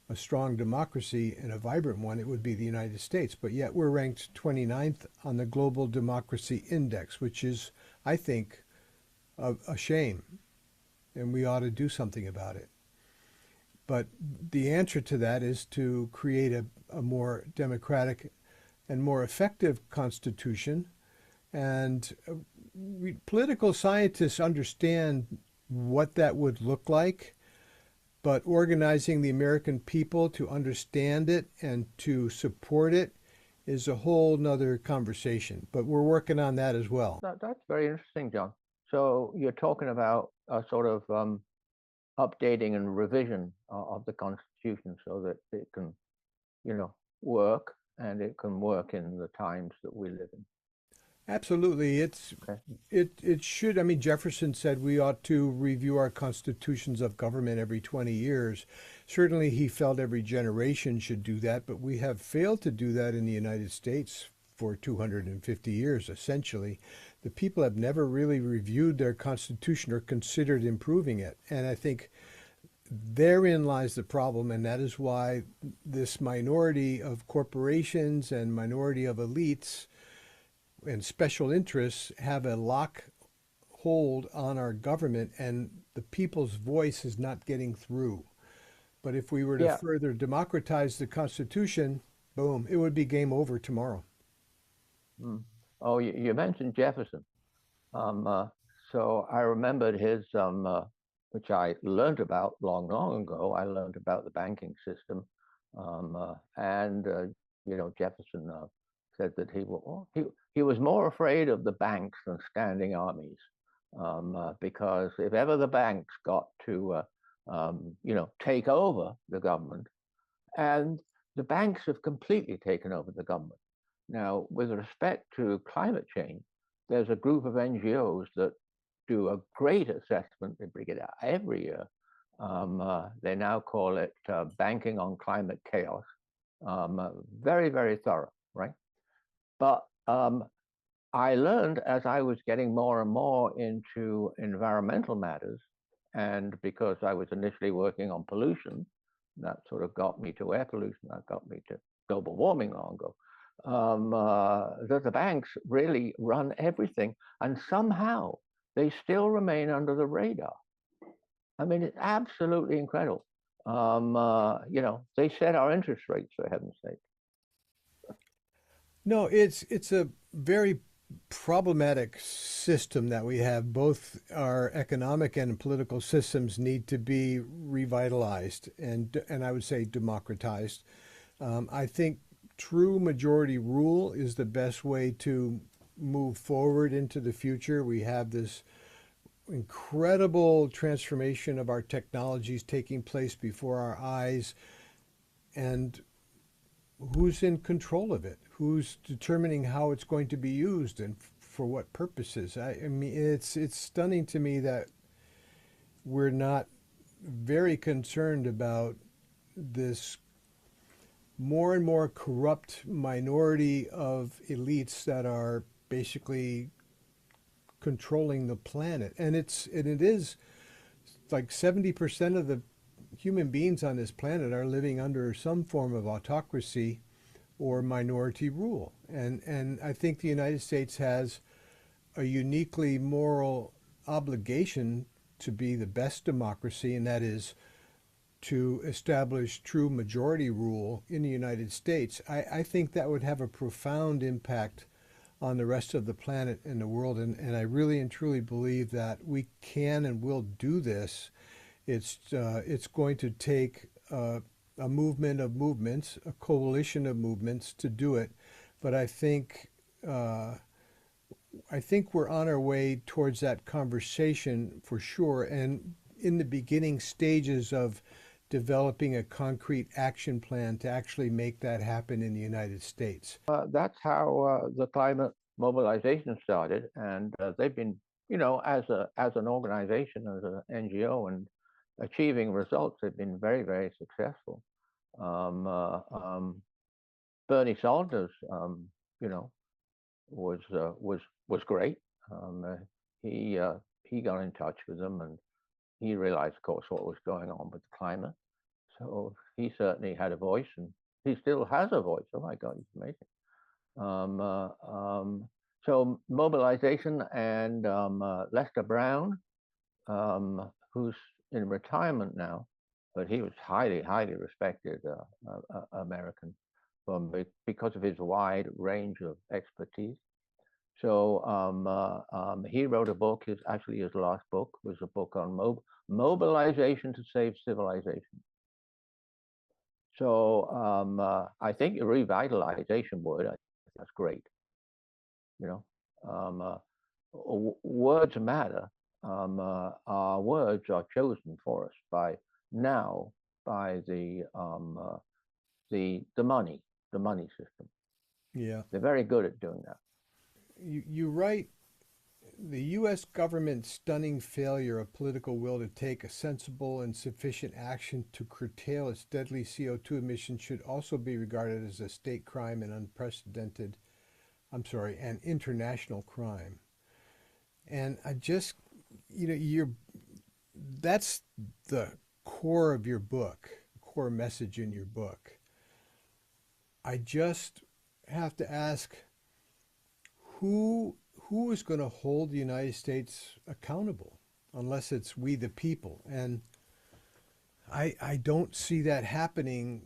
a strong democracy and a vibrant one, it would be the United States. But yet we're ranked 29th on the Global Democracy Index, which is, I think, a shame, and we ought to do something about it. But the answer to that is to create a more democratic and more effective constitution. And political scientists understand what that would look like. but organizing the American people to understand it and to support it is a whole nother conversation. But we're working on that as well. That's very interesting, John. So you're talking about a sort of updating and revision of the Constitution so that it can, work, and it can work in the times that we live in. Absolutely. Okay. It should. I mean, Jefferson said we ought to review our constitutions of government every 20 years. Certainly, he felt every generation should do that, but we have failed to do that in the United States for 250 years, essentially. The people have never really reviewed their constitution or considered improving it. And I think therein lies the problem, and that is why this minority of corporations and minority of elites and special interests have a lock hold on our government, and the people's voice is not getting through. But if we were to Yeah. further democratize the Constitution, boom, it would be game over tomorrow. Mm. Oh, you mentioned Jefferson. Um, uh, so I remembered his, which I learned about long, long ago. I learned about the banking system, and Jefferson said that he was more afraid of the banks than standing armies, because if ever the banks got to, take over the government, and the banks have completely taken over the government. Now, with respect to climate change, there's a group of NGOs that do a great assessment. They bring it out every year. They now call it Banking on Climate Chaos. Very, very thorough, right? But I learned as I was getting more and more into environmental matters, and because I was initially working on pollution, that sort of got me to air pollution, that got me to global warming long ago, that the banks really run everything, and somehow they still remain under the radar. I mean, it's absolutely incredible. They set our interest rates, for heaven's sake. No, it's a very problematic system that we have. Both our economic and political systems need to be revitalized and I would say democratized. I think true majority rule is the best way to move forward into the future. We have this incredible transformation of our technologies taking place before our eyes, and who's in control of it? Who's determining how it's going to be used and for what purposes? I mean, it's stunning to me that we're not very concerned about this more and more corrupt minority of elites that are basically controlling the planet. And it is like 70% of the human beings on this planet are living under some form of autocracy or minority rule. And I think the United States has a uniquely moral obligation to be the best democracy, and that is to establish true majority rule in the United States. I think that would have a profound impact on the rest of the planet and the world. And I really and truly believe that we can and will do this. It's going to take a movement of movements, a coalition of movements to do it. But I think we're on our way towards that conversation for sure, and in the beginning stages of developing a concrete action plan to actually make that happen in the United States. That's how the climate mobilization started, and they've been, as an organization, as an NGO, and achieving results. They've been very, very successful. Um, uh, um, Bernie Sanders, was great. He got in touch with them, and he realized, of course, what was going on with the climate. So he certainly had a voice, and he still has a voice. Oh my God, he's amazing. So mobilization, and Lester Brown, who's in retirement now, but he was highly, highly respected American because of his wide range of expertise. So he wrote a book. Actually his last book was a book on mobilization to save civilization. So I think the revitalization word, that's great. You know, words matter. Our words are chosen for us by the money system. Yeah. They're very good at doing that. You write the U.S. government's stunning failure of political will to take a sensible and sufficient action to curtail its deadly CO2 emissions should also be regarded as a state crime and an international crime. And I just, that's the core of your book, core message in your book. I just have to ask who who is going to hold the United States accountable unless it's we the people? And I don't see that happening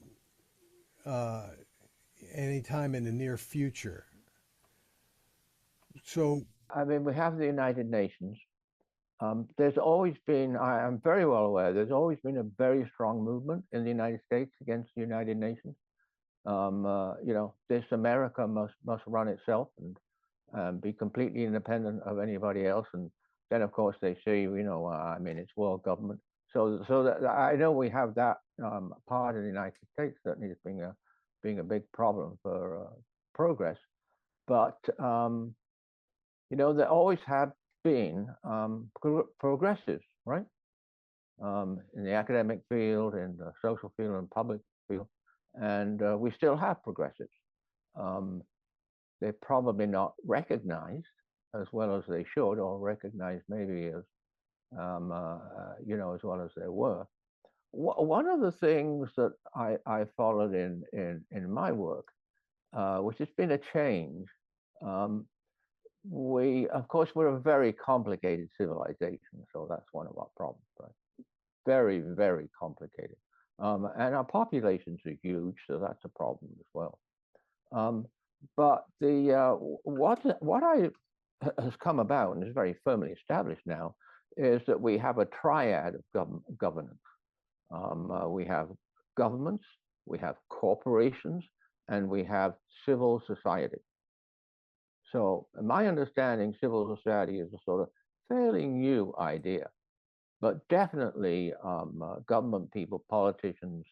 uh, anytime in the near future. So I mean, we have the United Nations. There's always been, I'm very well aware, there's always been a very strong movement in the United States against the United Nations. This America must run itself and be completely independent of anybody else. And then, of course, they say, I mean, it's world government. So that, I know we have that part of the United States certainly as being a big problem for progress. But there always have been progressives, right? In the academic field, in the social field, and public field, and we still have progressives. Um, they're probably not recognized as well as they should, or recognized maybe as as well as they were. One of the things that I followed in my work, which has been a change, um, we of course we're a very complicated civilization, so that's one of our problems, right? Very, very complicated, and our populations are huge, so that's a problem as well. Um, but the what I has come about and is very firmly established now is that we have a triad of governance. We have governments, we have corporations, and we have civil society. So, in my understanding, civil society is a sort of fairly new idea, but definitely government people, politicians,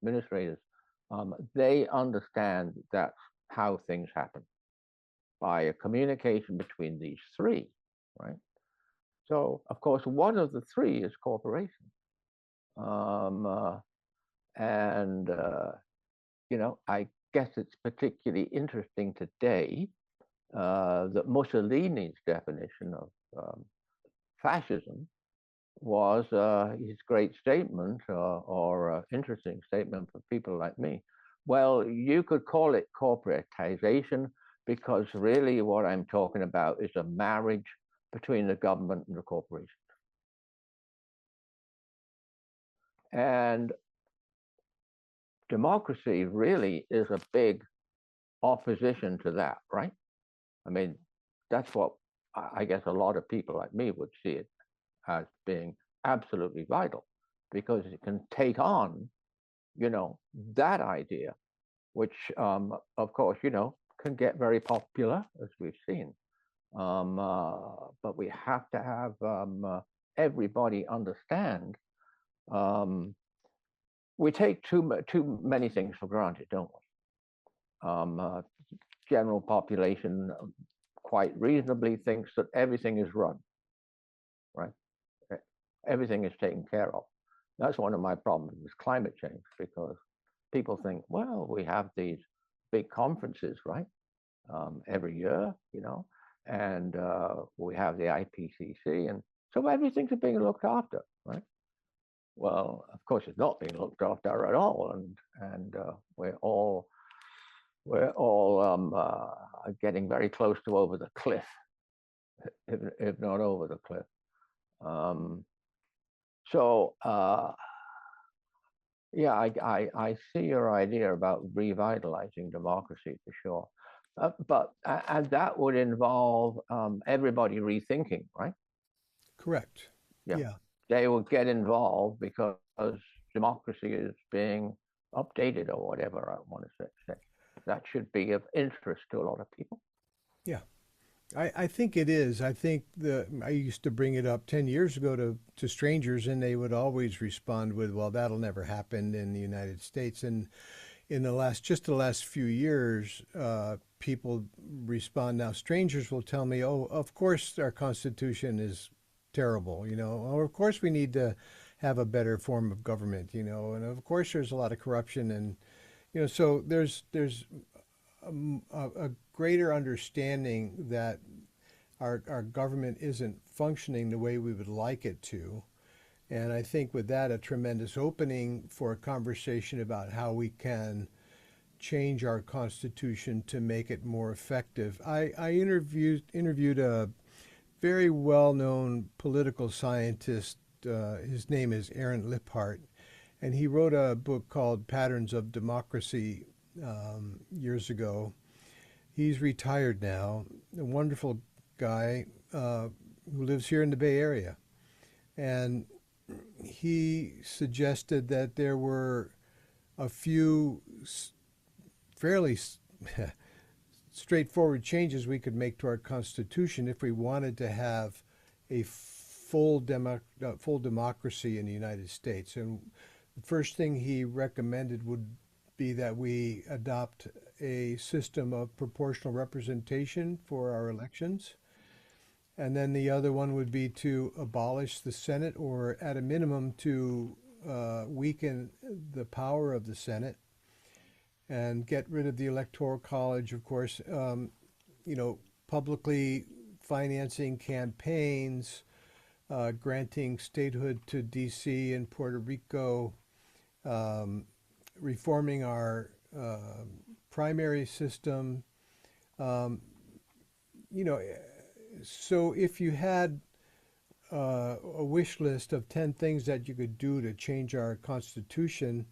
administrators, they understand that's how things happen by a communication between these three, right? So, of course, one of the three is corporation. Um, uh, and, I guess it's particularly interesting today that Mussolini's definition of fascism was his great statement or interesting statement for people like me. Well, you could call it corporatization because really what I'm talking about is a marriage between the government and the corporation. And democracy really is a big opposition to that, right? I mean, that's what I guess a lot of people like me would see it as being absolutely vital because it can take on, that idea, which, of course, can get very popular as we've seen. But we have to have everybody understand. We take too many things for granted, don't we? General population quite reasonably thinks that everything is run, right? Everything is taken care of. That's one of my problems with climate change because people think, well, we have these big conferences, right? Every year, and we have the IPCC, and so everything's being looked after, right? Well, of course, it's not being looked after at all, and we're all getting very close to over the cliff, if not over the cliff. So yeah, I see your idea about revitalizing democracy for sure. And that would involve everybody rethinking, right? Correct. Yeah, Yeah. they will get involved because democracy is being updated or whatever I want to say. That should be of interest to a lot of people. Yeah. I think it is. I think I used to bring it up 10 years ago to strangers, and they would always respond with, well, that'll never happen in the United States. And in just the last few years, people respond now. Strangers will tell me, oh, of course our Constitution is terrible, or of course we need to have a better form of government, and of course there's a lot of corruption. And, so there's a greater understanding that our government isn't functioning the way we would like it to. And I think with that, a tremendous opening for a conversation about how we can change our Constitution to make it more effective. I interviewed a very well-known political scientist. His name is Aaron Liphart, and he wrote a book called Patterns of Democracy years ago. He's retired now, a wonderful guy who lives here in the Bay Area. And he suggested that there were a few fairly straightforward changes we could make to our Constitution if we wanted to have a full democracy in the United States. And the first thing he recommended would be that we adopt a system of proportional representation for our elections. And then the other one would be to abolish the Senate, or at a minimum to weaken the power of the Senate and get rid of the Electoral College, of course, publicly financing campaigns, granting statehood to DC and Puerto Rico, reforming our primary system. So if you had a wish list of 10 things that you could do to change our Constitution,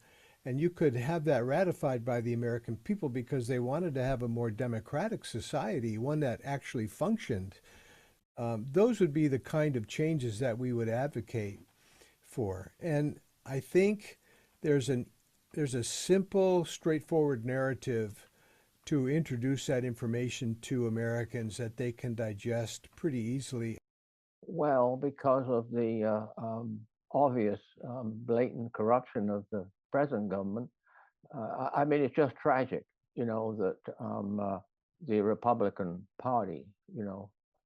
and you could have that ratified by the American people because they wanted to have a more democratic society, one that actually functioned, those would be the kind of changes that we would advocate for. And I think there's a simple, straightforward narrative to introduce that information to Americans that they can digest pretty easily. Well, because of the obvious blatant corruption of the present government, I mean, it's just tragic, that the Republican Party,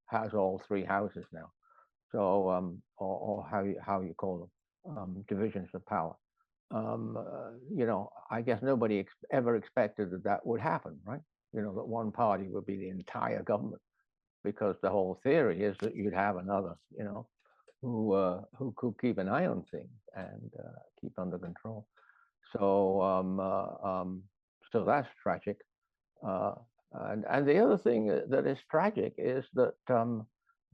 has all three houses now. So, or how you call them, divisions of power. I guess nobody ever expected that would happen, right? That one party would be the entire government, because the whole theory is that you'd have another, who could keep an eye on things and keep under control. So, so that's tragic. And the other thing that is tragic is that,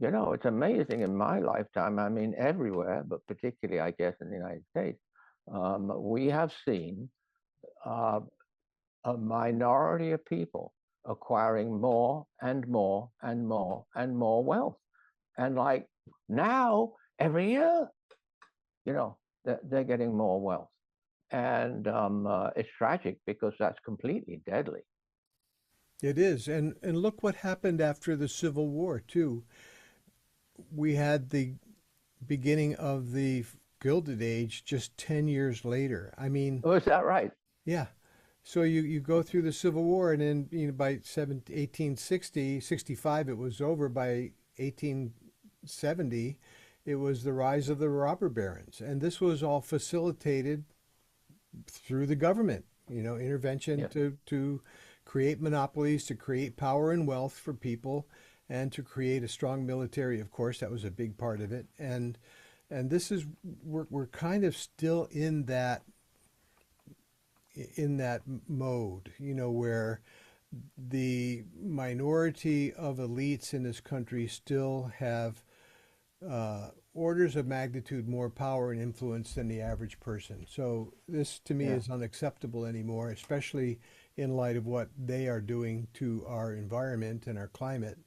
it's amazing in my lifetime. I mean, everywhere, but particularly, I guess, in the United States, we have seen a minority of people acquiring more and more and more and more wealth. And like now, every year, they're getting more wealth. And it's tragic because that's completely deadly. It is. And look what happened after the Civil War, too. We had the beginning of the Gilded Age just 10 years later. I mean, oh, is that right? Yeah. So you go through the Civil War, and then by 1860, 65, it was over. By 1870, it was the rise of the robber barons. And this was all facilitated through the government, intervention to create monopolies, to create power and wealth for people, and to create a strong military. Of course, that was a big part of it. And this is, we're kind of still in that mode, where the minority of elites in this country still have orders of magnitude more power and influence than the average person. So this, to me, is unacceptable anymore, especially in light of what they are doing to our environment and our climate.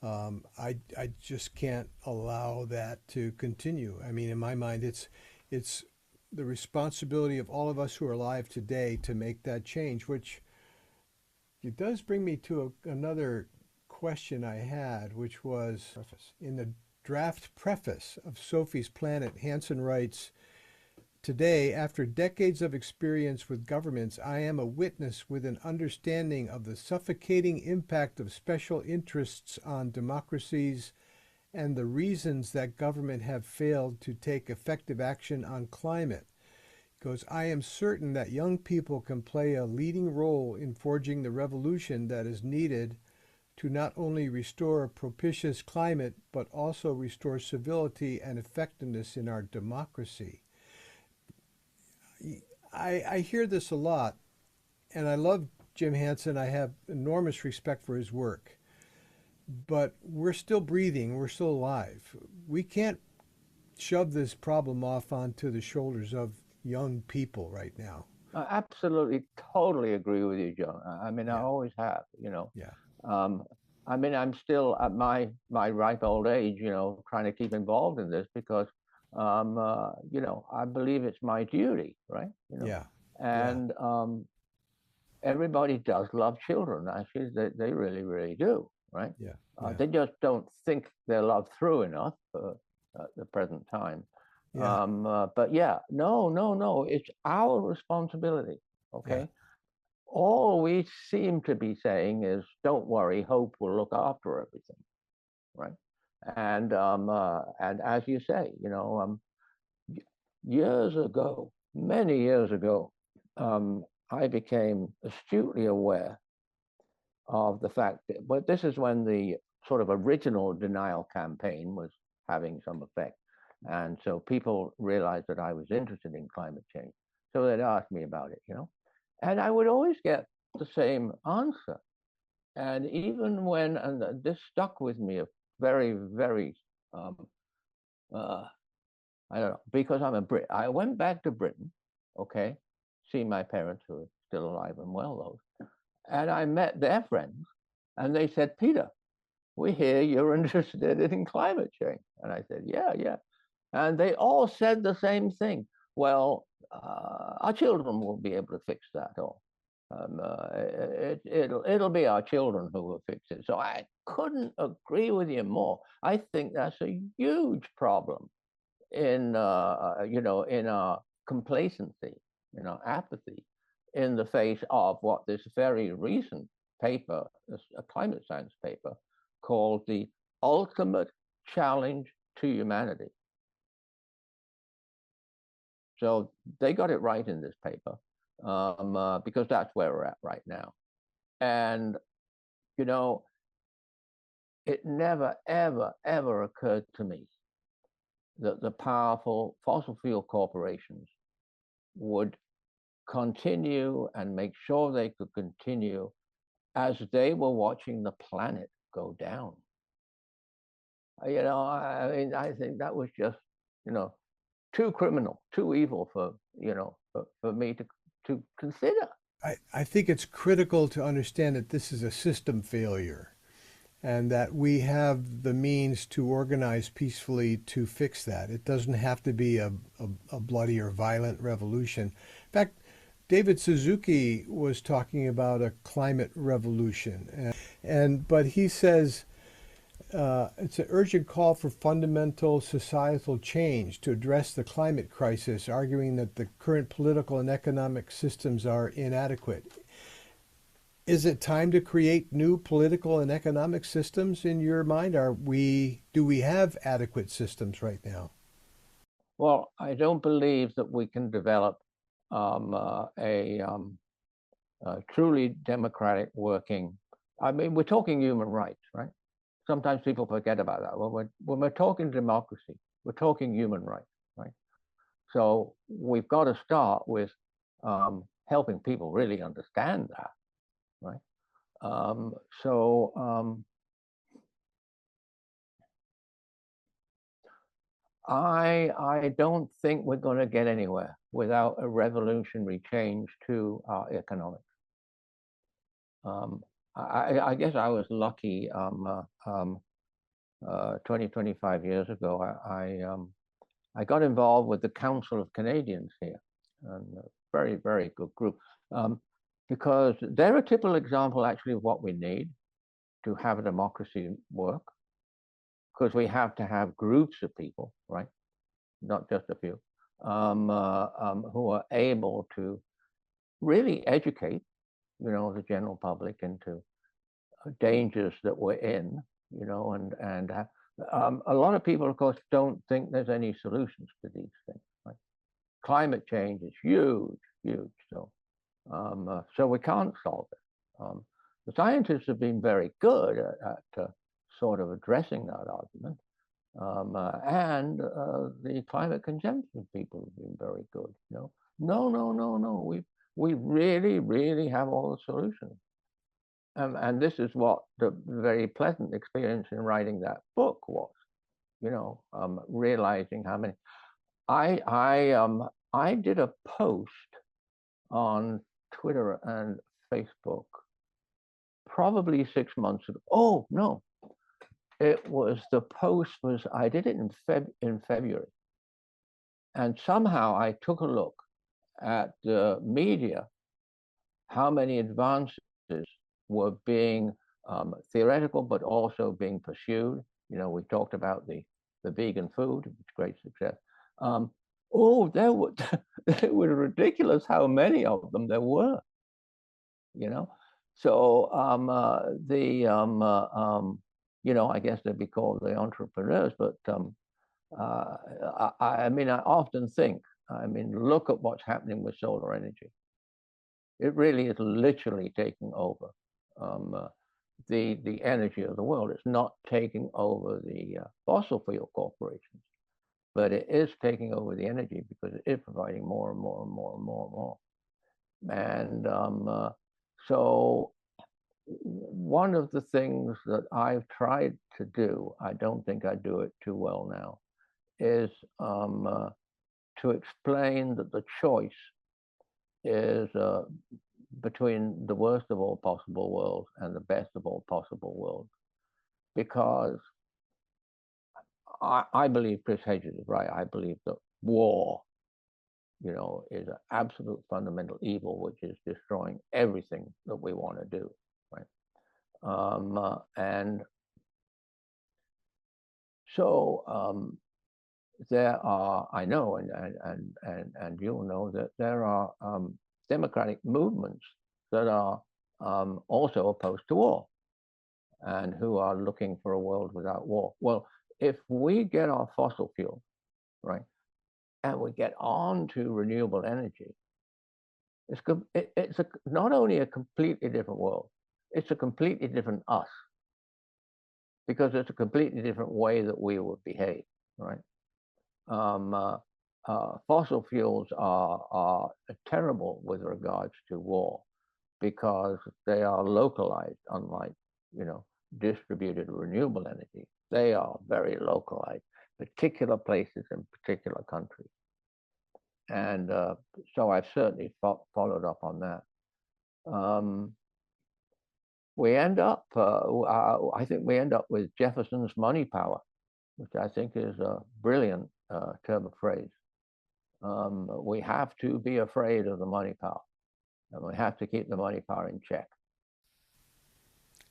I just can't allow that to continue. I mean, in my mind, it's the responsibility of all of us who are alive today to make that change, which it does bring me to another question I had, which was in the draft preface of Sophie's Planet, Hansen writes, "Today, after decades of experience with governments, I am a witness with an understanding of the suffocating impact of special interests on democracies and the reasons that government have failed to take effective action on climate. Goes, I am certain that young people can play a leading role in forging the revolution that is needed to not only restore a propitious climate, but also restore civility and effectiveness in our democracy." I hear this a lot, and I love Jim Hansen. I have enormous respect for his work. But we're still breathing, we're still alive. We can't shove this problem off onto the shoulders of young people right now. I absolutely, totally agree with you, John. I mean, I Yeah, always have, you know. yeah, Um, I mean, I'm still at my ripe old age, you know, trying to keep involved in this because, you know, I believe it's my duty, right? You know, yeah, yeah, and everybody does love children. Actually, they really, really do, right? yeah, yeah, They just don't think they're loved through enough at the present time. yeah, But yeah, no, no, no, it's our responsibility. yeah, Okay. All we seem to be saying is, don't worry, hope will look after everything, right? And as you say, you know, years ago, many years ago, I became astutely aware of the fact that, but this is when the sort of original denial campaign was having some effect. And so people realized that I was interested in climate change. So they'd ask me about it, you know, and I would always get the same answer. And even when, and this stuck with me a very, very, um, uh, I don't know, because I'm a Brit. I went back to Britain, okay, see my parents who are still alive and well, though, and I met their friends, and they said, "Peter, we hear you're interested in climate change." And I said, "Yeah, yeah." And they all said the same thing. Well, our children will be able to fix that, or it'll be our children who will fix it. So I couldn't agree with you more. I think that's a huge problem in you know, in our complacency, in our apathy, in the face of what this very recent paper, a climate science paper, called the ultimate challenge to humanity. So they got it right in this paper, because that's where we're at right now. And you know, it never, ever, ever occurred to me that the powerful fossil fuel corporations would continue and make sure they could continue as they were watching the planet go down. You know, I mean, I think that was just, you know, too criminal, too evil for, you know, for me to consider. I think it's critical to understand that this is a system failure and that we have the means to organize peacefully to fix that. It doesn't have to be a bloody or violent revolution. In fact, David Suzuki was talking about a climate revolution, but he says it's an urgent call for fundamental societal change to address the climate crisis, arguing that the current political and economic systems are inadequate. Is it time to create new political and economic systems in your mind? Do we have adequate systems right now? Well, I don't believe that we can develop a truly democratic working. I mean, we're talking human rights, right? Sometimes people forget about that. When we're talking democracy, we're talking human rights, right? So we've got to start with helping people really understand that, right? Um, so I don't think we're going to get anywhere without a revolutionary change to our economics. I guess I was lucky. 25 years ago, I got involved with the Council of Canadians here, and a very, very good group, because they're a typical example actually of what we need to have a democracy work, because we have to have groups of people, right? Not just a few, who are able to really educate, the general public into dangers that we're in, and a lot of people, of course, don't think there's any solutions to these things. Right? Climate change is huge, huge. So we can't solve it. The scientists have been very good at sort of addressing that argument, and the climate consensus people have been very good. No, no. We really, really have all the solutions. And this is what the very pleasant experience in writing that book was, realizing how many. I did a post on Twitter and Facebook probably 6 months ago. Oh no, I did it in February, and somehow I took a look at the media, how many advances were being theoretical, but also being pursued. We talked about the vegan food, which great success. There were it was ridiculous how many of them there were. So I guess they'd be called the entrepreneurs, but I often think, look at what's happening with solar energy. It really is literally taking over the energy of the world. It's not taking over the fossil fuel corporations, but it is taking over the energy because it is providing more and more and more and more and more. And so one of the things that I've tried to do, I don't think I do it too well now, is to explain that the choice is between the worst of all possible worlds and the best of all possible worlds. Because I believe Chris Hedges is right. I believe that war, is an absolute fundamental evil, which is destroying everything that we want to do, right? And so there are, I know, and you'll know that there are democratic movements that are also opposed to war and who are looking for a world without war. Well, if we get our fossil fuel, right, and we get on to renewable energy, it's not only a completely different world, it's a completely different us, because it's a completely different way that we would behave, right? Fossil fuels are terrible with regards to war because they are localized, unlike, distributed renewable energy. They are very localized, particular places in particular countries. And so I've certainly followed up on that. We end up, I think we end up with Jefferson's money power, which I think is a brilliant term of phrase. We have to be afraid of the money power, and we have to keep the money power in check.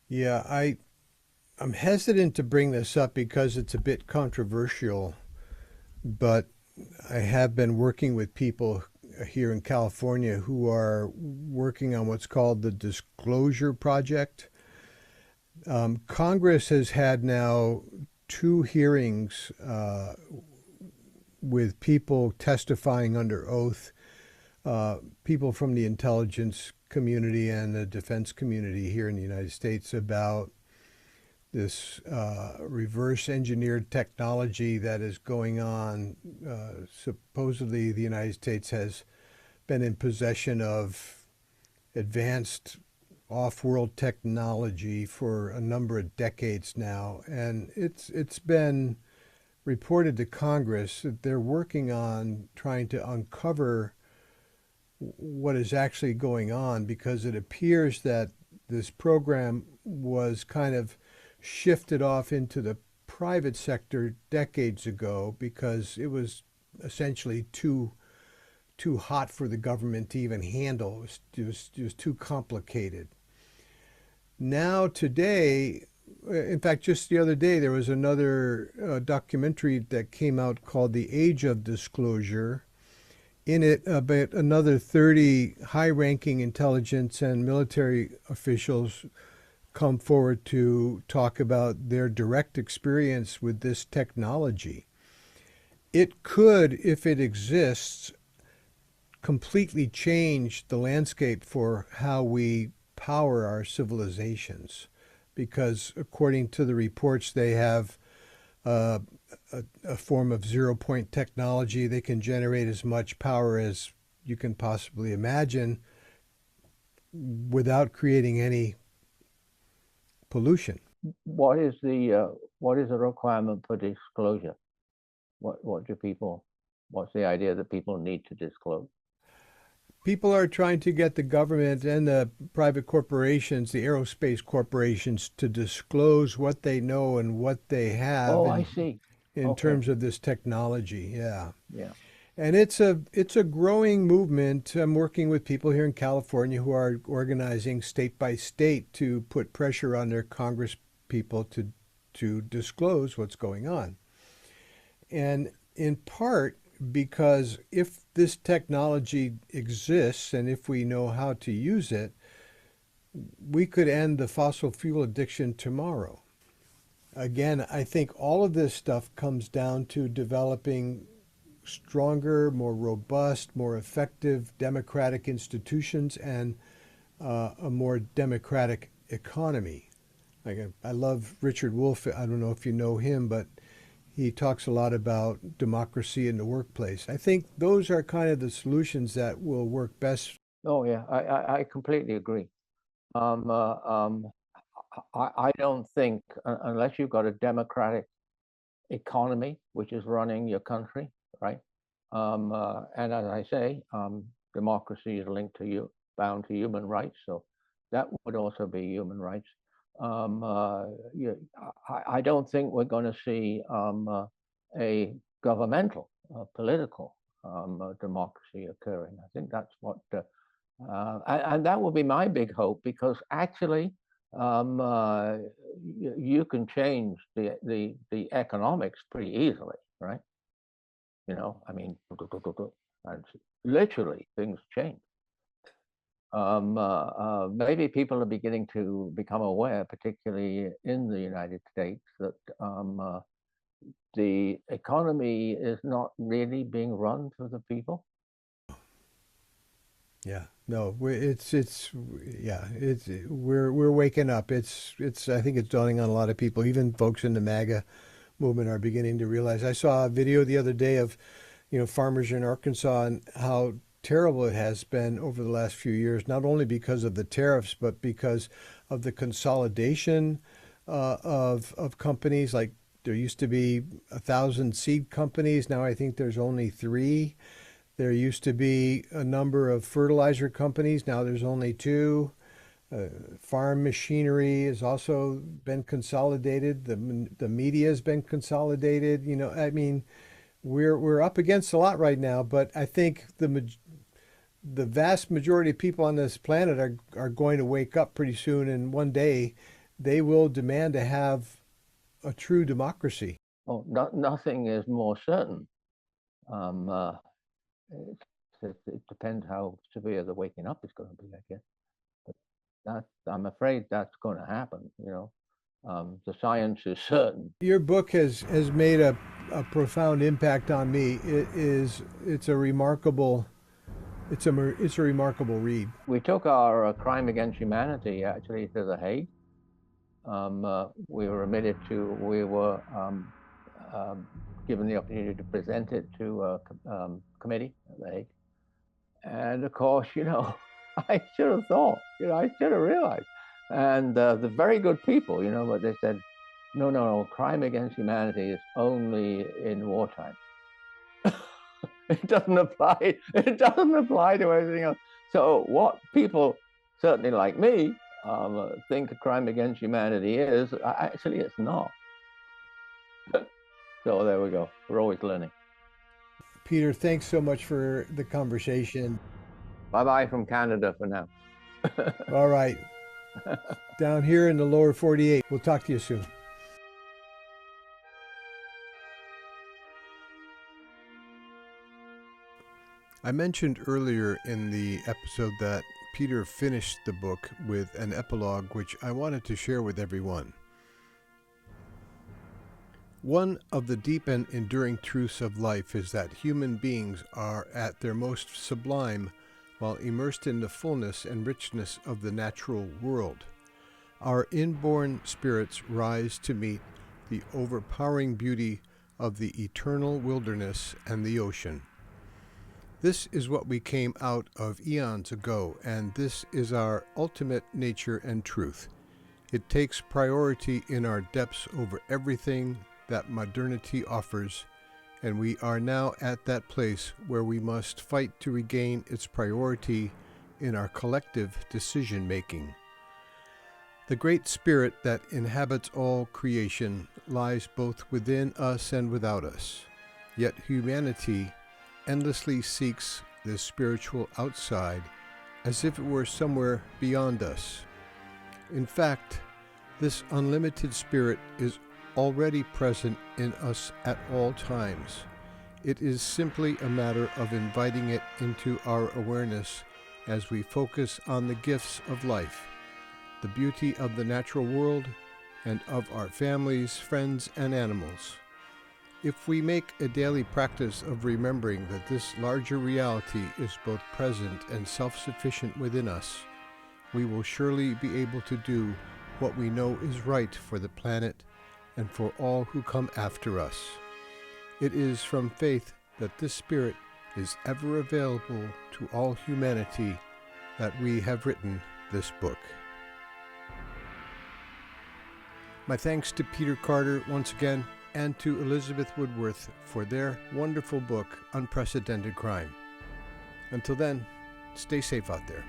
Yeah, I'm hesitant to bring this up because it's a bit controversial, but I have been working with people here in California who are working on what's called the Disclosure Project. Congress has had now 2 hearings with people testifying under oath, people from the intelligence community and the defense community here in the United States, about this reverse engineered technology that is going on. Supposedly the United States has been in possession of advanced off-world technology for a number of decades now, and it's been reported to Congress that they're working on trying to uncover what is actually going on, because it appears that this program was kind of shifted off into the private sector decades ago because it was essentially too hot for the government to even handle. It was too complicated. Now today, in fact, just the other day, there was another documentary that came out called The Age of Disclosure. In it, about another 30 high-ranking intelligence and military officials come forward to talk about their direct experience with this technology. It could, if it exists, completely change the landscape for how we power our civilizations, because according to the reports, they have a form of zero-point technology. They can generate as much power as you can possibly imagine without creating any pollution. What is the requirement for disclosure? What's the idea that people need to disclose? People are trying to get the government and the private corporations, the aerospace corporations, to disclose what they know and what they have Oh, I see. in Okay. terms of this technology. Yeah. Yeah. And it's a growing movement. I'm working with people here in California who are organizing state by state to put pressure on their Congress people to disclose what's going on. And in part because if this technology exists and if we know how to use it, we could end the fossil fuel addiction tomorrow. Again, I think all of this stuff comes down to developing stronger, more robust, more effective democratic institutions and a more democratic economy. Like I love Richard Wolff. I don't know if you know him, but he talks a lot about democracy in the workplace. I think those are kind of the solutions that will work best. Oh, yeah, I completely agree. I don't think, unless you've got a democratic economy which is running your country, right? And as I say, democracy is linked to bound to human rights, so that would also be human rights. I don't think we're going to see a governmental, political democracy occurring. I think that's what, and that would be my big hope, because actually you can change the economics pretty easily, right? You know, I mean, and literally things change. Maybe people are beginning to become aware, particularly in the United States, that the economy is not really being run for the people. Yeah, no, we're waking up. I think it's dawning on a lot of people, even folks in the MAGA movement are beginning to realize. I saw a video the other day of, farmers in Arkansas and how terrible it has been over the last few years, not only because of the tariffs, but because of the consolidation of companies. Like there used to be 1,000 seed companies. Now I think there's only 3. There used to be a number of fertilizer companies. Now there's only 2. Farm machinery has also been consolidated. The media has been consolidated. I mean, we're up against a lot right now, but I think the vast majority of people on this planet are going to wake up pretty soon, and one day they will demand to have a true democracy. Oh, nothing is more certain. It depends how severe the waking up is going to be, I guess. But I'm afraid that's going to happen. The science is certain. Your book has made a profound impact on me. It's a remarkable read. We took our crime against humanity actually to The Hague. We were given the opportunity to present it to a committee at The Hague. And of course, I should have thought, I should have realized. And the very good people, but they said, no, crime against humanity is only in wartime. It doesn't apply to anything else. So what people, certainly like me, think a crime against humanity is, actually it's not. So there we go. We're always learning. Peter, thanks so much for the conversation. Bye-bye from Canada for now. All right. Down here in the lower 48. We'll talk to you soon. I mentioned earlier in the episode that Peter finished the book with an epilogue which I wanted to share with everyone. One of the deep and enduring truths of life is that human beings are at their most sublime while immersed in the fullness and richness of the natural world. Our inborn spirits rise to meet the overpowering beauty of the eternal wilderness and the ocean. This is what we came out of eons ago, and this is our ultimate nature and truth. It takes priority in our depths over everything that modernity offers, and we are now at that place where we must fight to regain its priority in our collective decision-making. The great spirit that inhabits all creation lies both within us and without us, yet humanity endlessly seeks this spiritual outside as if it were somewhere beyond us. In fact, this unlimited spirit is already present in us at all times. It is simply a matter of inviting it into our awareness as we focus on the gifts of life, the beauty of the natural world, and of our families, friends, and animals. If we make a daily practice of remembering that this larger reality is both present and self-sufficient within us, we will surely be able to do what we know is right for the planet and for all who come after us. It is from faith that this spirit is ever available to all humanity that we have written this book. My thanks to Peter Carter once again, and to Elizabeth Woodworth for their wonderful book, Unprecedented Crime. Until then, stay safe out there.